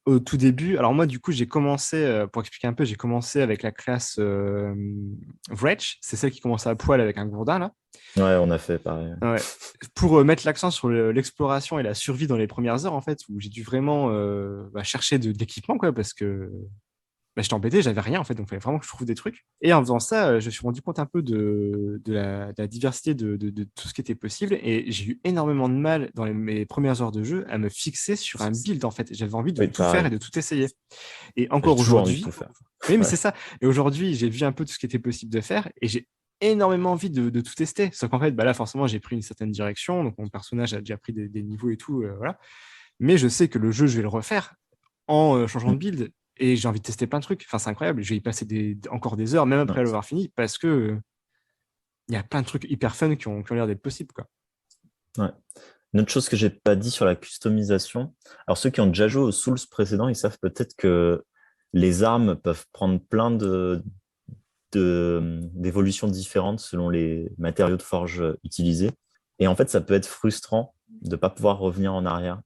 au tout début, alors moi, du coup, j'ai commencé, pour expliquer un peu, j'ai commencé avec la classe Wretch, c'est celle qui commençait à poil avec un gourdin, là. Ouais, on a fait pareil. Ouais. Pour mettre l'accent sur l'exploration et la survie dans les premières heures, en fait, où j'ai dû vraiment chercher de l'équipement, quoi, parce que j'étais embêté, j'avais rien, en fait, donc il fallait vraiment que je trouve des trucs. Et en faisant ça, je me suis rendu compte un peu de la diversité de tout ce qui était possible, et j'ai eu énormément de mal dans mes premières heures de jeu à me fixer sur un build, en fait. J'avais envie de tout faire et de tout essayer. Et encore aujourd'hui, oui, mais c'est ça. Et aujourd'hui, j'ai vu un peu tout ce qui était possible de faire, et j'ai énormément envie de tout tester. Sauf qu'en fait, là, forcément, j'ai pris une certaine direction, donc mon personnage a déjà pris des niveaux et tout, voilà. Mais je sais que le jeu, je vais le refaire en changeant de build. Et j'ai envie de tester plein de trucs. Enfin, c'est incroyable. Je vais y passer encore des heures, même après l'avoir fini, parce que il y a plein de trucs hyper fun qui ont l'air d'être possibles, quoi. Ouais. Une autre chose que j'ai pas dit sur la customisation, alors ceux qui ont déjà joué aux Souls précédents, ils savent peut-être que les armes peuvent prendre plein d'évolutions différentes selon les matériaux de forge utilisés. Et en fait, ça peut être frustrant de ne pas pouvoir revenir en arrière.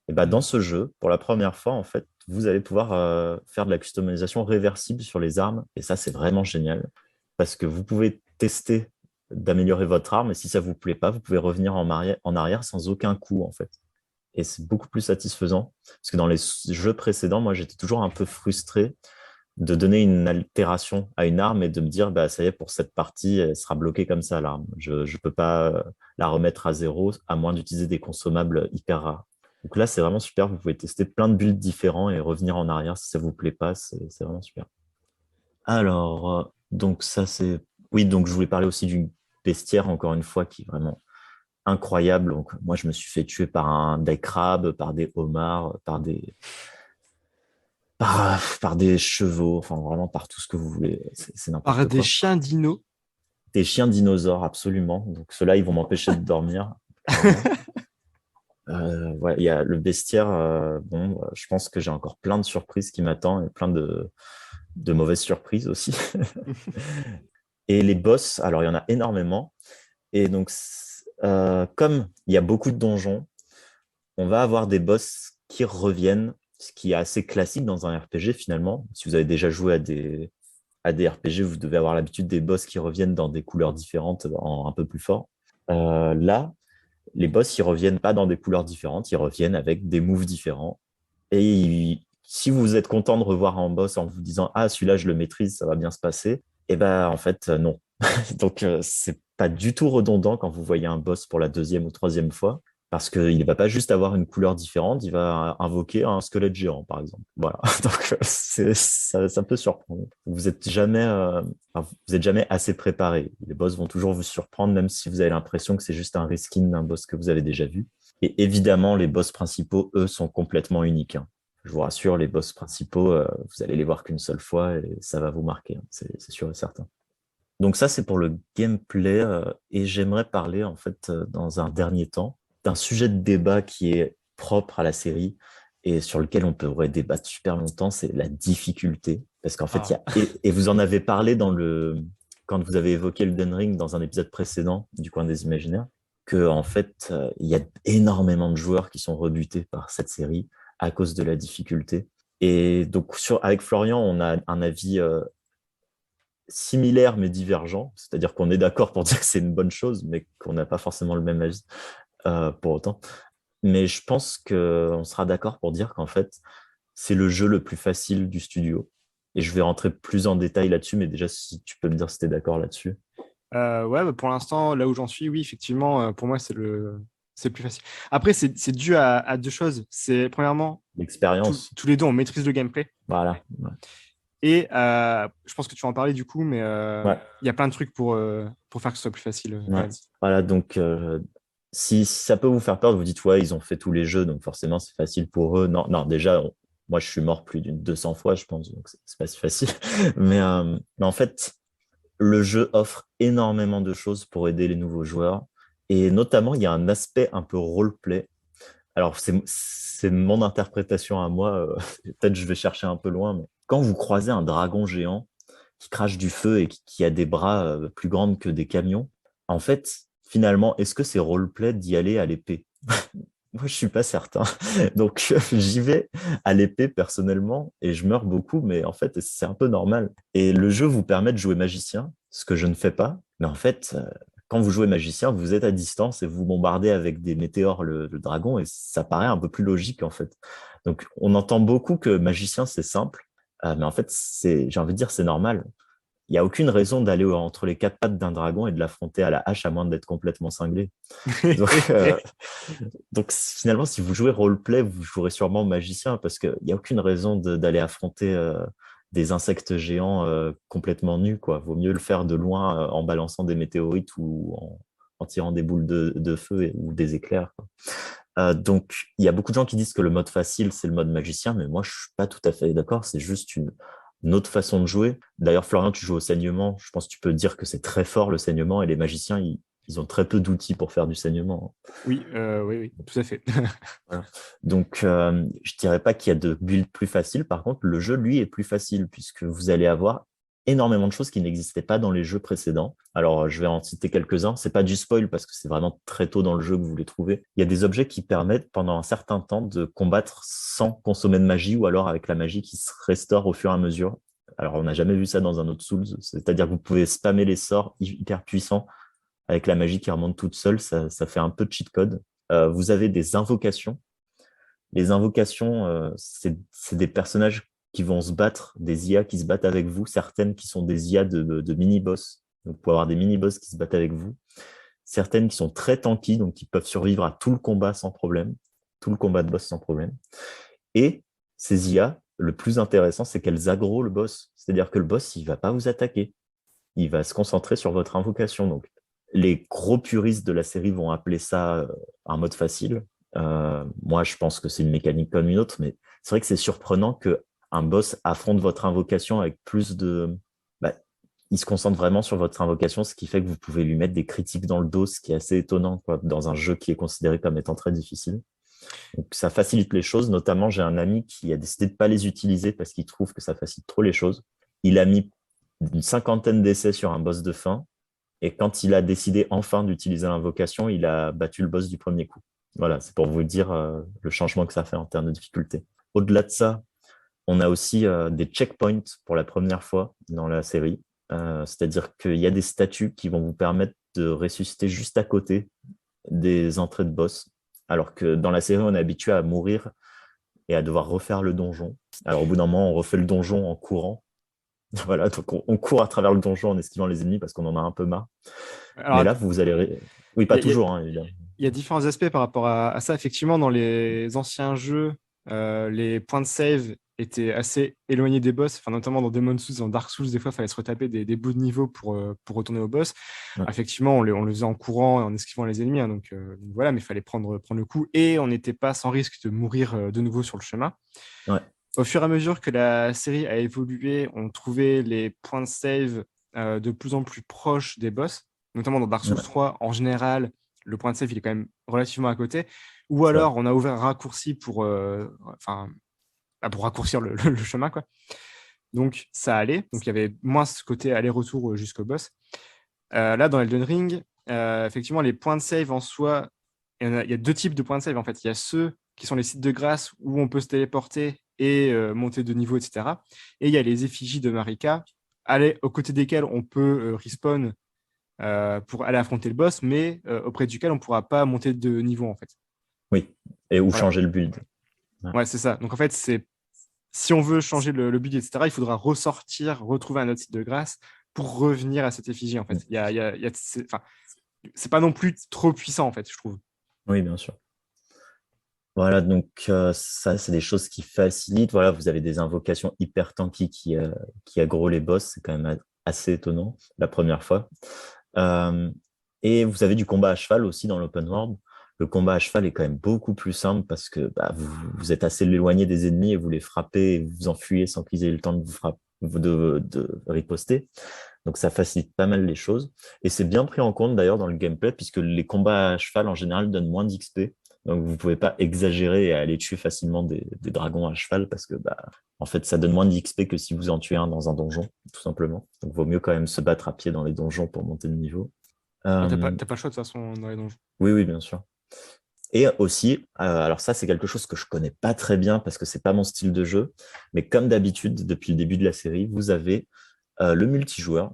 Et dans ce jeu, pour la première fois, en fait, vous allez pouvoir faire de la customisation réversible sur les armes. Et ça, c'est vraiment génial. Parce que vous pouvez tester d'améliorer votre arme. Et si ça ne vous plaît pas, vous pouvez revenir en arrière sans aucun coût, en fait. Et c'est beaucoup plus satisfaisant. Parce que dans les jeux précédents, moi, j'étais toujours un peu frustré de donner une altération à une arme et de me dire, ça y est, pour cette partie, elle sera bloquée comme ça, l'arme. Je ne peux pas la remettre à zéro, à moins d'utiliser des consommables hyper rares. Donc là, c'est vraiment super. Vous pouvez tester plein de builds différents et revenir en arrière si ça ne vous plaît pas. C'est vraiment super. Alors, donc ça, c'est... Oui, donc je voulais parler aussi du bestiaire, encore une fois, qui est vraiment incroyable. Donc, moi, je me suis fait tuer par des crabes, par des homards, par des chevaux, enfin vraiment par tout ce que vous voulez. C'est n'importe quoi. Par des chiens dinos. Des chiens dinosaures, absolument. Donc ceux-là, ils vont m'empêcher de dormir. Il y a le bestiaire. Je pense que j'ai encore plein de surprises qui m'attendent et plein de mauvaises surprises aussi. Et les boss, alors il y en a énormément. Et donc, comme il y a beaucoup de donjons, on va avoir des boss qui reviennent, ce qui est assez classique dans un RPG finalement. Si vous avez déjà joué à des RPG, vous devez avoir l'habitude des boss qui reviennent dans des couleurs différentes, un peu plus fort. Là, les boss, ils reviennent pas dans des couleurs différentes, ils reviennent avec des moves différents et si vous êtes content de revoir un boss en vous disant ah celui-là je le maîtrise, ça va bien se passer, et ben en fait non. Donc c'est pas du tout redondant quand vous voyez un boss pour la deuxième ou troisième fois, parce qu'il ne va pas juste avoir une couleur différente, il va invoquer un squelette géant par exemple. Voilà. Donc ça peut surprendre. Vous êtes jamais assez préparé. Les boss vont toujours vous surprendre, même si vous avez l'impression que c'est juste un reskin d'un boss que vous avez déjà vu. Et évidemment, les boss principaux, eux, sont complètement uniques, hein. Je vous rassure, les boss principaux, vous allez les voir qu'une seule fois et ça va vous marquer, hein. C'est sûr et certain. Donc ça, c'est pour le gameplay. Et j'aimerais parler, en fait, dans un dernier temps, d'un sujet de débat qui est propre à la série et sur lequel on pourrait débattre super longtemps, c'est la difficulté. Parce qu'en fait, et vous en avez parlé quand vous avez évoqué Elden Ring dans un épisode précédent du Coin des Imaginaires, que en fait, il y a énormément de joueurs qui sont rebutés par cette série à cause de la difficulté. Et donc, avec Florian, on a un avis similaire mais divergent, c'est-à-dire qu'on est d'accord pour dire que c'est une bonne chose, mais qu'on n'a pas forcément le même avis pour autant. Mais je pense qu'on sera d'accord pour dire qu'en fait, c'est le jeu le plus facile du studio. Et je vais rentrer plus en détail là-dessus, mais déjà, si tu peux me dire si tu es d'accord là-dessus. Ouais, bah, pour l'instant, là où j'en suis, oui, effectivement, pour moi, c'est le plus facile. Après, c'est dû à deux choses. C'est premièrement, L'expérience. tous les deux, on maîtrise le gameplay. Voilà. Ouais. Et je pense que tu vas en parler du coup, mais Ouais. il y a plein de trucs pour faire que ce soit plus facile. Ouais. Voilà, donc si ça peut vous faire peur, vous dites ouais, ils ont fait tous les jeux, donc forcément c'est facile pour eux. Non, non, déjà, moi je suis mort plus d'une 200 fois, je pense, donc c'est pas si facile. Mais en fait, le jeu offre énormément de choses pour aider les nouveaux joueurs. Et notamment, il y a un aspect un peu roleplay. Alors, c'est mon interprétation à moi. Peut-être je vais chercher un peu loin, mais quand vous croisez un dragon géant qui crache du feu et qui a des bras plus grands que des camions, en fait, finalement, est-ce que c'est roleplay d'y aller à l'épée? Moi, je suis pas certain. Donc, j'y vais à l'épée personnellement et je meurs beaucoup, mais en fait, c'est un peu normal. Et le jeu vous permet de jouer magicien, ce que je ne fais pas. Mais en fait, quand vous jouez magicien, vous êtes à distance et vous bombardez avec des météores le dragon et ça paraît un peu plus logique, en fait. Donc, on entend beaucoup que magicien, c'est simple, mais en fait, j'ai envie de dire, c'est normal. Il n'y a aucune raison d'aller entre les quatre pattes d'un dragon et de l'affronter à la hache à moins d'être complètement cinglé. Donc, finalement, si vous jouez roleplay, vous jouerez sûrement magicien parce qu'il n'y a aucune raison d'aller affronter des insectes géants complètement nus, quoi. Vaut mieux le faire de loin en balançant des météorites ou en tirant des boules de feu ou des éclairs, quoi. Donc, il y a beaucoup de gens qui disent que le mode facile, c'est le mode magicien, mais moi, je ne suis pas tout à fait d'accord. C'est juste une autre façon de jouer. D'ailleurs, Florian, tu joues au saignement. Je pense que tu peux dire que c'est très fort le saignement et les magiciens, ils ont très peu d'outils pour faire du saignement. Oui, oui, tout à fait. Voilà. Donc, je ne dirais pas qu'il y a de build plus facile. Par contre, le jeu, lui, est plus facile puisque vous allez avoir énormément de choses qui n'existaient pas dans les jeux précédents. Alors, je vais en citer quelques-uns. C'est pas du spoil parce que c'est vraiment très tôt dans le jeu que vous les trouvez. Il y a des objets qui permettent pendant un certain temps de combattre sans consommer de magie ou alors avec la magie qui se restaure au fur et à mesure. Alors, on n'a jamais vu ça dans un autre Souls. C'est-à-dire que vous pouvez spammer les sorts hyper puissants avec la magie qui remonte toute seule. Ça fait un peu de cheat code. Vous avez des invocations. Les invocations, c'est des personnages qui vont se battre, des IA qui se battent avec vous, certaines qui sont des IA de mini-boss. Donc, vous pouvez avoir des mini-boss qui se battent avec vous. Certaines qui sont très tanky, donc qui peuvent survivre à tout le combat sans problème, tout le combat de boss sans problème. Et ces IA, le plus intéressant, c'est qu'elles aggro le boss. C'est-à-dire que le boss, il ne va pas vous attaquer. Il va se concentrer sur votre invocation. Donc, les gros puristes de la série vont appeler ça un mode facile. Moi, je pense que c'est une mécanique comme une autre, mais c'est vrai que c'est surprenant qu'un boss affronte votre invocation avec plus de... il se concentre vraiment sur votre invocation, ce qui fait que vous pouvez lui mettre des critiques dans le dos, ce qui est assez étonnant quoi, dans un jeu qui est considéré comme étant très difficile. Donc, ça facilite les choses. Notamment, j'ai un ami qui a décidé de ne pas les utiliser parce qu'il trouve que ça facilite trop les choses. Il a mis une 50aine d'essais sur un boss de fin. Et quand il a décidé enfin d'utiliser l'invocation, il a battu le boss du premier coup. Voilà, c'est pour vous dire le changement que ça fait en termes de difficulté. Au-delà de ça, on a aussi des checkpoints pour la première fois dans la série. C'est-à-dire qu'il y a des statues qui vont vous permettre de ressusciter juste à côté des entrées de boss. Alors que dans la série, on est habitué à mourir et à devoir refaire le donjon. Alors au bout d'un moment, on refait le donjon en courant. Voilà, donc on court à travers le donjon en esquivant les ennemis parce qu'on en a un peu marre. Mais Alors, là, vous allez... Oui, pas il y a, toujours, hein, évidemment. il y a différents aspects par rapport à ça. Effectivement, dans les anciens jeux, les points de save étaient assez éloignés des boss. Enfin, notamment dans Demon's Souls, dans Dark Souls, des fois, il fallait se retaper des bouts de niveau pour retourner au boss. Ouais. Effectivement, on le faisait en courant et en esquivant les ennemis. Hein, donc voilà, mais il fallait prendre le coup. Et on n'était pas sans risque de mourir de nouveau sur le chemin. Ouais. Au fur et à mesure que la série a évolué, on trouvait les points de save de plus en plus proches des boss, notamment dans Dark Souls Ouais. 3. En général, le point de save il est quand même relativement à côté. Ou C'est vrai. alors, on a ouvert un raccourci pour raccourcir le chemin, quoi. Donc, ça allait. Donc, il y avait moins ce côté aller-retour jusqu'au boss. Là, dans Elden Ring, effectivement, les points de save en soi, il y a deux types de points de save en fait. Il y a ceux qui sont les sites de grâce où on peut se téléporter et monter de niveau, etc. Et il y a les effigies de Marika, aux côtés desquelles on peut respawn pour aller affronter le boss, mais auprès duquel on ne pourra pas monter de niveau en fait. Oui, et ou Voilà. changer le build. Ouais. Ouais, c'est ça. Donc en fait, si on veut changer le build, etc., il faudra retrouver un autre site de grâce pour revenir à cette effigie en fait. C'est pas non plus trop puissant en fait, je trouve. Oui, bien sûr. Voilà, donc ça, c'est des choses qui facilitent. Voilà, vous avez des invocations hyper tanky qui aggro les boss. C'est quand même assez étonnant la première fois. Et vous avez du combat à cheval aussi dans l'open world. Le combat à cheval est quand même beaucoup plus simple parce que vous êtes assez éloigné des ennemis et vous les frappez et vous enfuyez sans qu'ils aient eu le temps de vous frapper, de riposter. Donc ça facilite pas mal les choses. Et c'est bien pris en compte d'ailleurs dans le gameplay puisque les combats à cheval en général donnent moins d'XP. Donc vous pouvez pas exagérer et aller tuer facilement des dragons à cheval parce que en fait ça donne moins d'XP que si vous en tuez un dans un donjon, tout simplement. Donc vaut mieux quand même se battre à pied dans les donjons pour monter de niveau. T'as pas le choix de toute façon dans les donjons. Oui, oui, bien sûr. Et aussi, alors ça, c'est quelque chose que je connais pas très bien parce que c'est pas mon style de jeu, mais comme d'habitude, depuis le début de la série, vous avez le multijoueur.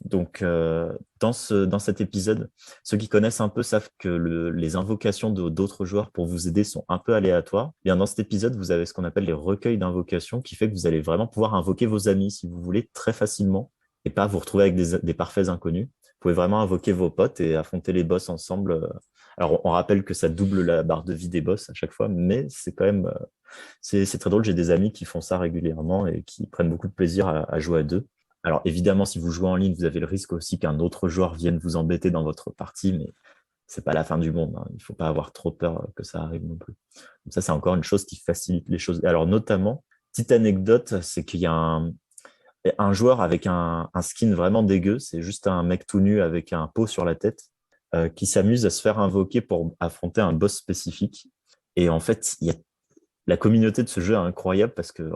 Donc, dans cet épisode, ceux qui connaissent un peu savent que les invocations d'autres joueurs pour vous aider sont un peu aléatoires. Bien, dans cet épisode, vous avez ce qu'on appelle les recueils d'invocations, qui fait que vous allez vraiment pouvoir invoquer vos amis, si vous voulez, très facilement, et pas vous retrouver avec des parfaits inconnus. Vous pouvez vraiment invoquer vos potes et affronter les boss ensemble. Alors, on rappelle que ça double la barre de vie des boss à chaque fois, mais c'est quand même c'est très drôle. J'ai des amis qui font ça régulièrement et qui prennent beaucoup de plaisir à jouer à deux. Alors évidemment, si vous jouez en ligne, vous avez le risque aussi qu'un autre joueur vienne vous embêter dans votre partie, mais c'est pas la fin du monde. Hein. Il ne faut pas avoir trop peur que ça arrive non plus. Donc ça, c'est encore une chose qui facilite les choses. Alors notamment, petite anecdote, c'est qu'il y a un joueur avec un skin vraiment dégueu. C'est juste un mec tout nu avec un pot sur la tête qui s'amuse à se faire invoquer pour affronter un boss spécifique. Et en fait, la communauté de ce jeu est incroyable parce que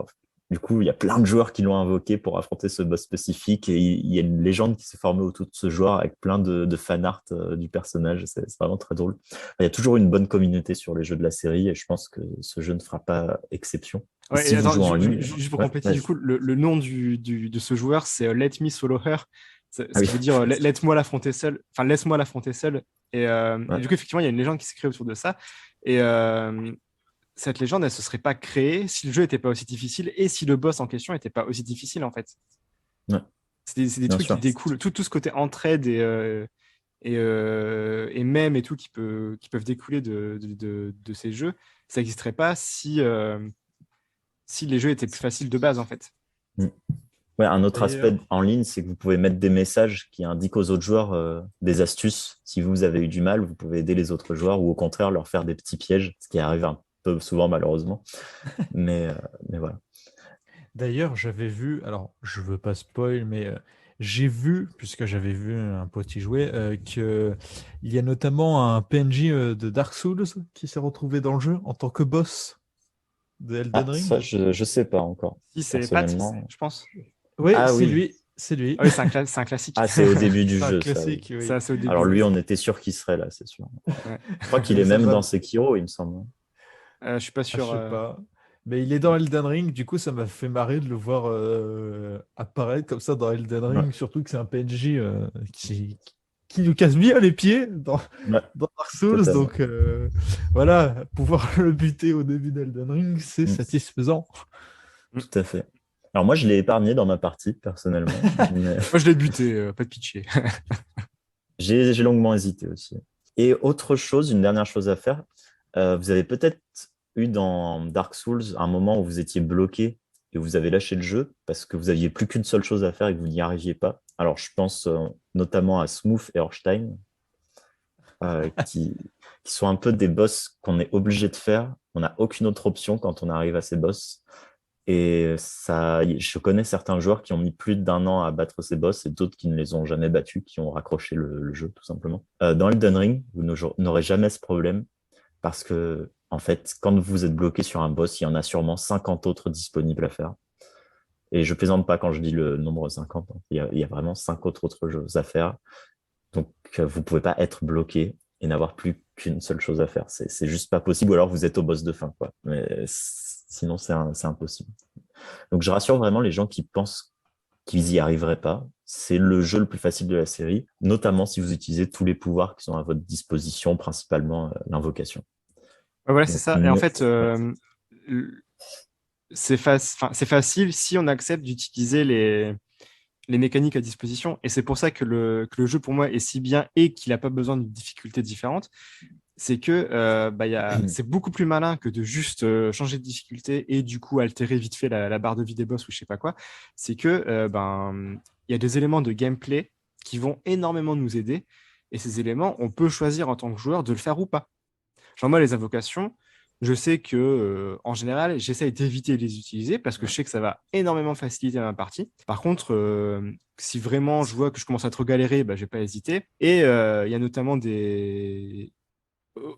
du coup, il y a plein de joueurs qui l'ont invoqué pour affronter ce boss spécifique et il y a une légende qui s'est formée autour de ce joueur avec plein de fan art du personnage. C'est vraiment très drôle. Il y a toujours une bonne communauté sur les jeux de la série et je pense que ce jeu ne fera pas exception. Ouais, si vous jouez en ligne, juste pour compléter, du coup, le nom de ce joueur, c'est Let Me Solo Her, ce qui veut dire laisse-moi l'affronter seul. Enfin, laisse-moi l'affronter seul. Et du coup, effectivement, il y a une légende qui s'est créée autour de ça. Et cette légende, elle se serait pas créée si le jeu n'était pas aussi difficile et si le boss en question n'était pas aussi difficile, en fait. Ouais. C'est des trucs qui découlent, tout ce côté entraide et même et tout qui peuvent découler de ces jeux, ça n'existerait pas si les jeux étaient plus faciles de base, en fait. Ouais, un autre aspect en ligne, c'est que vous pouvez mettre des messages qui indiquent aux autres joueurs des astuces. Si vous avez eu du mal, vous pouvez aider les autres joueurs ou au contraire leur faire des petits pièges, ce qui arrive un peu souvent malheureusement. mais voilà. D'ailleurs, j'avais vu, alors je veux pas spoil, mais j'ai vu, puisque j'avais vu un pote y jouer, qu'il y a notamment un PNJ de Dark Souls qui s'est retrouvé dans le jeu en tant que boss de Elden Ring. Ça, je sais pas encore. Si, c'est Pat, je pense. Oui, c'est lui. C'est lui. Ah oui, c'est un classique. Ah, c'est au début du jeu. Classique, ça, oui. Ça, c'est au début. Alors lui, on était sûr qu'il serait là, c'est sûr. Ouais. Je crois qu'il est même dans Sekiro, il me semble. Je suis pas sûr. Je sais pas. Mais il est dans Elden Ring, du coup ça m'a fait marrer de le voir apparaître comme ça dans Elden Ring, surtout que c'est un PNJ qui qui nous casse bien les pieds Ouais, dans Dark Souls. totalement. Donc voilà, pouvoir le buter au début d'Elden Ring, c'est Mm. satisfaisant. Tout à fait. Alors moi, je l'ai épargné dans ma partie, personnellement. Mais Moi, je l'ai buté, pas de pitié. j'ai longuement hésité aussi. Et autre chose, une dernière chose à faire, vous avez peut-être eu dans Dark Souls un moment où vous étiez bloqué et vous avez lâché le jeu parce que vous n'aviez plus qu'une seule chose à faire et que vous n'y arriviez pas. Alors, je pense notamment à Smooth et Orstein, qui sont un peu des boss qu'on est obligé de faire. On n'a aucune autre option quand on arrive à ces boss. Et ça, je connais certains joueurs qui ont mis plus d'1 an à battre ces boss et d'autres qui ne les ont jamais battus, qui ont raccroché le jeu, tout simplement. Dans Elden Ring, vous n'aurez jamais ce problème parce que, en fait, quand vous êtes bloqué sur un boss, il y en a sûrement 50 autres disponibles à faire. Et je plaisante pas quand je dis le nombre 50. Il y a vraiment 5 autres choses à faire. Donc, vous pouvez pas être bloqué et n'avoir plus qu'une seule chose à faire. C'est juste pas possible. Ou alors, vous êtes au boss de fin, quoi. Mais sinon, c'est impossible. Donc, je rassure vraiment les gens qui pensent qu'ils y arriveraient pas. C'est le jeu le plus facile de la série, notamment si vous utilisez tous les pouvoirs qui sont à votre disposition, principalement l'invocation. Ouais, voilà, c'est Donc, ça. Et en fait, ouais. c'est facile si on accepte d'utiliser les mécaniques à disposition. Et c'est pour ça que le jeu, pour moi, est si bien et qu'il n'a pas besoin de difficultés différentes. C'est que c'est beaucoup plus malin que de juste changer de difficulté et du coup altérer vite fait la barre de vie des boss ou je sais pas quoi. C'est que il y a des éléments de gameplay qui vont énormément nous aider. Et ces éléments, on peut choisir en tant que joueur de le faire ou pas. Genre moi, les invocations, je sais que en général, j'essaye d'éviter de les utiliser parce que je sais que ça va énormément faciliter ma partie. Par contre, si vraiment je vois que je commence à trop galérer, bah, je vais pas hésiter. Et il y a notamment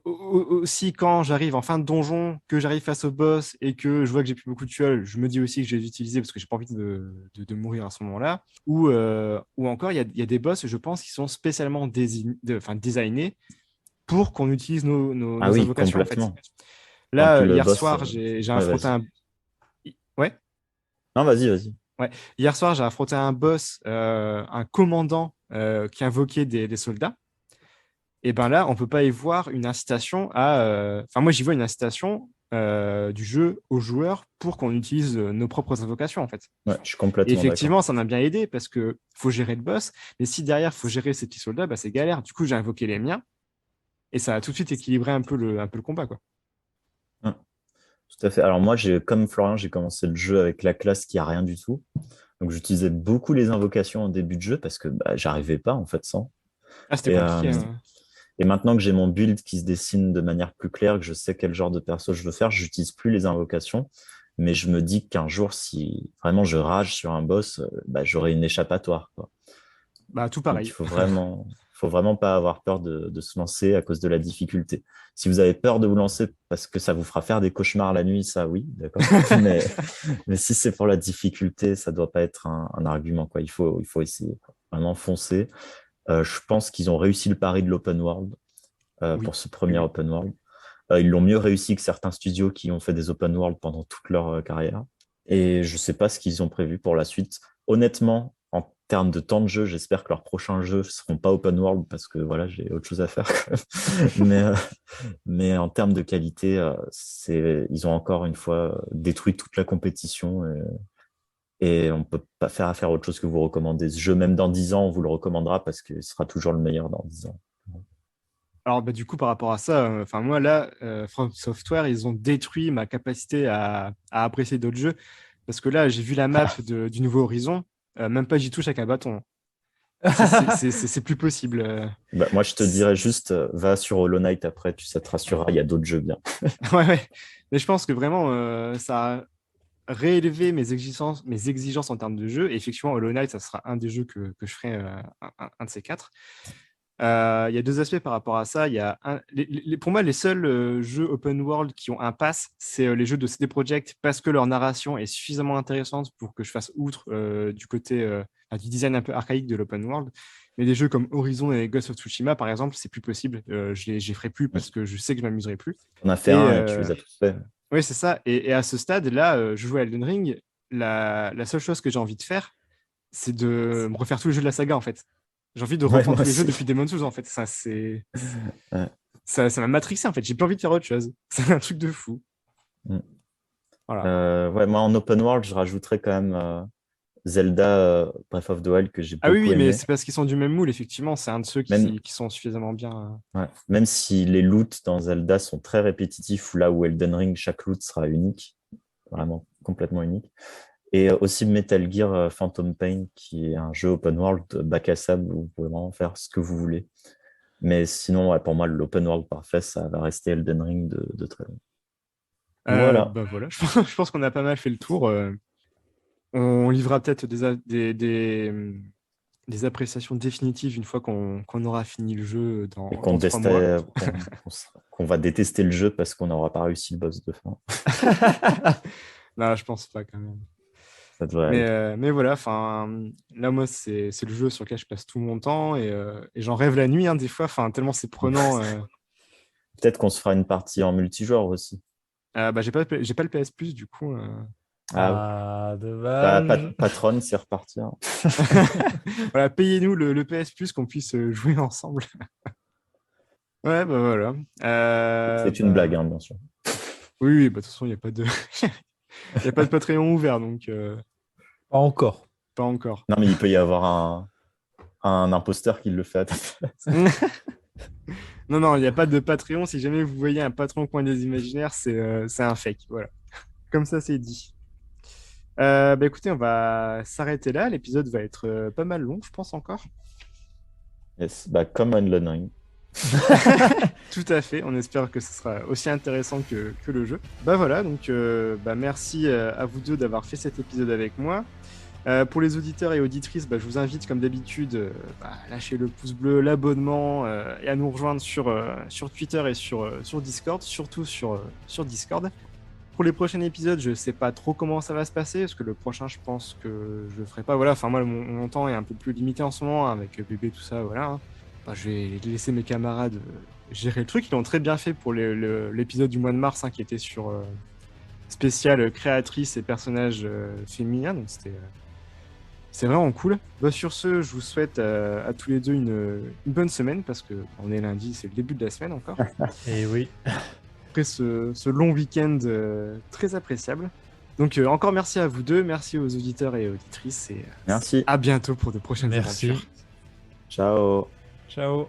aussi quand j'arrive en fin de donjon, que j'arrive face au boss et que je vois que j'ai plus beaucoup de tuiles, je me dis aussi que je vais les utiliser parce que j'ai pas envie de mourir à ce moment-là. Ou encore, il y a des boss, je pense, qui sont spécialement designés pour qu'on utilise Ah nos oui, invocations, en fait. complètement. Quand Là, le hier boss. soir, j'ai Ouais, affronté vas-y. un... Ouais, Non, vas-y, vas-y. ouais. Hier soir, j'ai affronté un boss, un commandant qui invoquait des soldats. Et ben là, on peut pas y voir une incitation à... Enfin, moi, j'y vois une incitation du jeu aux joueurs pour qu'on utilise nos propres invocations, en fait. Ouais, je suis Et complètement d'accord. effectivement, ça m'a bien aidé parce que faut gérer le boss. Mais si derrière, faut gérer ces petits soldats, bah, c'est galère. Du coup, j'ai invoqué les miens et ça a tout de suite équilibré un peu le combat, quoi. Ouais, tout à fait. Alors moi, comme Florian, j'ai commencé le jeu avec la classe qui a rien du tout. Donc j'utilisais beaucoup les invocations en début de jeu parce que j'arrivais pas en fait sans. Ah, c'était Et, compliqué, euh, hein. et maintenant que j'ai mon build qui se dessine de manière plus claire, que je sais quel genre de perso je veux faire, j'utilise plus les invocations. Mais je me dis qu'un jour, si vraiment je rage sur un boss, j'aurai une échappatoire, quoi. Bah, tout Donc, pareil. faut vraiment pas avoir peur de se lancer à cause de la difficulté. Si vous avez peur de vous lancer parce que ça vous fera faire des cauchemars la nuit, ça oui, d'accord. Mais si c'est pour la difficulté, ça doit pas être un argument, quoi. Il faut essayer, quoi. Vraiment foncer. Je pense qu'ils ont réussi le pari de l'open world Oui, pour ce oui, premier oui. open world. Ils l'ont mieux réussi que certains studios qui ont fait des open world pendant toute leur carrière. Et je sais pas ce qu'ils ont prévu pour la suite. Honnêtement, en termes de temps de jeu, j'espère que leurs prochains jeux ne seront pas open world parce que voilà, j'ai autre chose à faire, quand même. Mais en termes de qualité, ils ont encore une fois détruit toute la compétition et on ne peut pas faire affaire à autre chose que vous recommander. Ce jeu, même dans 10 ans, on vous le recommandera parce que ce sera toujours le meilleur dans 10 ans. Alors, bah, du coup, par rapport à ça, enfin moi, là, From Software, ils ont détruit ma capacité à apprécier d'autres jeux. Parce que là, j'ai vu la map du nouveau Horizon. Même pas j'y touche avec un bâton. C'est plus possible. Moi, je te C'est- dirais juste, va sur Hollow Knight après, ça te rassurera, il y a d'autres jeux bien. Ouais, ouais. Mais je pense que vraiment, ça a réélevé mes exigences en termes de jeu. Et effectivement, Hollow Knight, ça sera un des jeux que je ferai, un de ces quatre. Il y a deux aspects par rapport à ça. Il y a pour moi, les seuls jeux open world qui ont un pass, c'est les jeux de CD Projekt parce que leur narration est suffisamment intéressante pour que je fasse outre du côté du design un peu archaïque de l'open world. Mais des jeux comme Horizon et Ghost of Tsushima, par exemple, c'est plus possible. Je les ferai plus parce que je sais que je m'amuserai plus. On a fait Et un et tu les as tous faits. oui, c'est ça. Et à ce stade-là, je joue à Elden Ring. La seule chose que j'ai envie de faire, c'est de me refaire tous les jeux de la saga, en fait. J'ai envie de Ouais, reprendre moi tous les jeux aussi. depuis Demon's Souls, en fait. Ça, c'est... Ouais. Ça m'a matrixé, en fait. J'ai plus envie de faire autre chose. C'est un truc de fou. Mm. Voilà. Ouais, moi, en open world, je rajouterais quand même Zelda Breath of the Wild que j'ai Ah oui, beaucoup oui, mais aimé. c'est parce qu'ils sont du même moule, effectivement. C'est un de ceux Même, qui sont suffisamment bien. ouais, même si les loots dans Zelda sont très répétitifs, ou là où Elden Ring, chaque loot sera unique, vraiment complètement unique. Et aussi Metal Gear Phantom Pain, qui est un jeu open world bac à sable où vous pouvez vraiment faire ce que vous voulez. Mais sinon, ouais, pour moi, l'open world parfait, ça va rester Elden Ring de très long. Voilà. Bah voilà, je pense qu'on a pas mal fait le tour. On livrera peut-être des appréciations définitives une fois qu'on aura fini le jeu Et dans 3 mois. qu'on va détester le jeu parce qu'on n'aura pas réussi le boss de fin. Non, je pense pas quand même. Ça devrait aller. Mais voilà, enfin, là, moi, c'est le jeu sur lequel je passe tout mon temps et j'en rêve la nuit, hein, des fois, enfin, tellement c'est prenant. Peut-être qu'on se fera une partie en multijoueur aussi. Bah, j'ai pas le PS Plus, du coup. Ah, Ah, bah, dommage. Patron, c'est reparti, hein. Voilà, payez-nous le PS Plus qu'on puisse jouer ensemble. Ouais, bah voilà. C'est une Bah, blague, hein, bien sûr. oui, oui, bah, de toute façon, il n'y a pas de... il y a pas de Patreon ouvert, donc Pas encore. pas encore. Non, mais il peut y avoir un imposteur qui le fait à ta place. Non, non, il n'y a pas de Patreon. Si jamais vous voyez un patron au coin des imaginaires, c'est un fake. Voilà. Comme ça, c'est dit. Bah écoutez, on va s'arrêter là. L'épisode va être pas mal long, je pense encore. Yes, bah, comme Elden Ring. Tout à fait. On espère que ce sera aussi intéressant que le jeu. Bah voilà, donc bah, merci à vous deux d'avoir fait cet épisode avec moi. Pour les auditeurs et auditrices, bah, je vous invite comme d'habitude à lâcher le pouce bleu, l'abonnement et à nous rejoindre sur Twitter et sur Discord, surtout sur Discord. Pour les prochains épisodes, je sais pas trop comment ça va se passer, parce que le prochain, je pense que je le ferai pas. Voilà, enfin moi, mon temps est un peu plus limité en ce moment, hein, avec bébé, tout ça, voilà. Hein. Bah, je vais laisser mes camarades gérer le truc. Ils l'ont très bien fait pour l'épisode du mois de mars, hein, qui était sur spécial créatrice et personnages féminins, donc c'est vraiment cool. Bah, sur ce, je vous souhaite à tous les deux une bonne semaine, parce que on est lundi, c'est le début de la semaine encore. Et oui. Après ce long week-end très appréciable. Donc encore merci à vous deux, merci aux auditeurs et auditrices et Merci. à bientôt pour de prochaines Merci. aventures. Ciao. Ciao.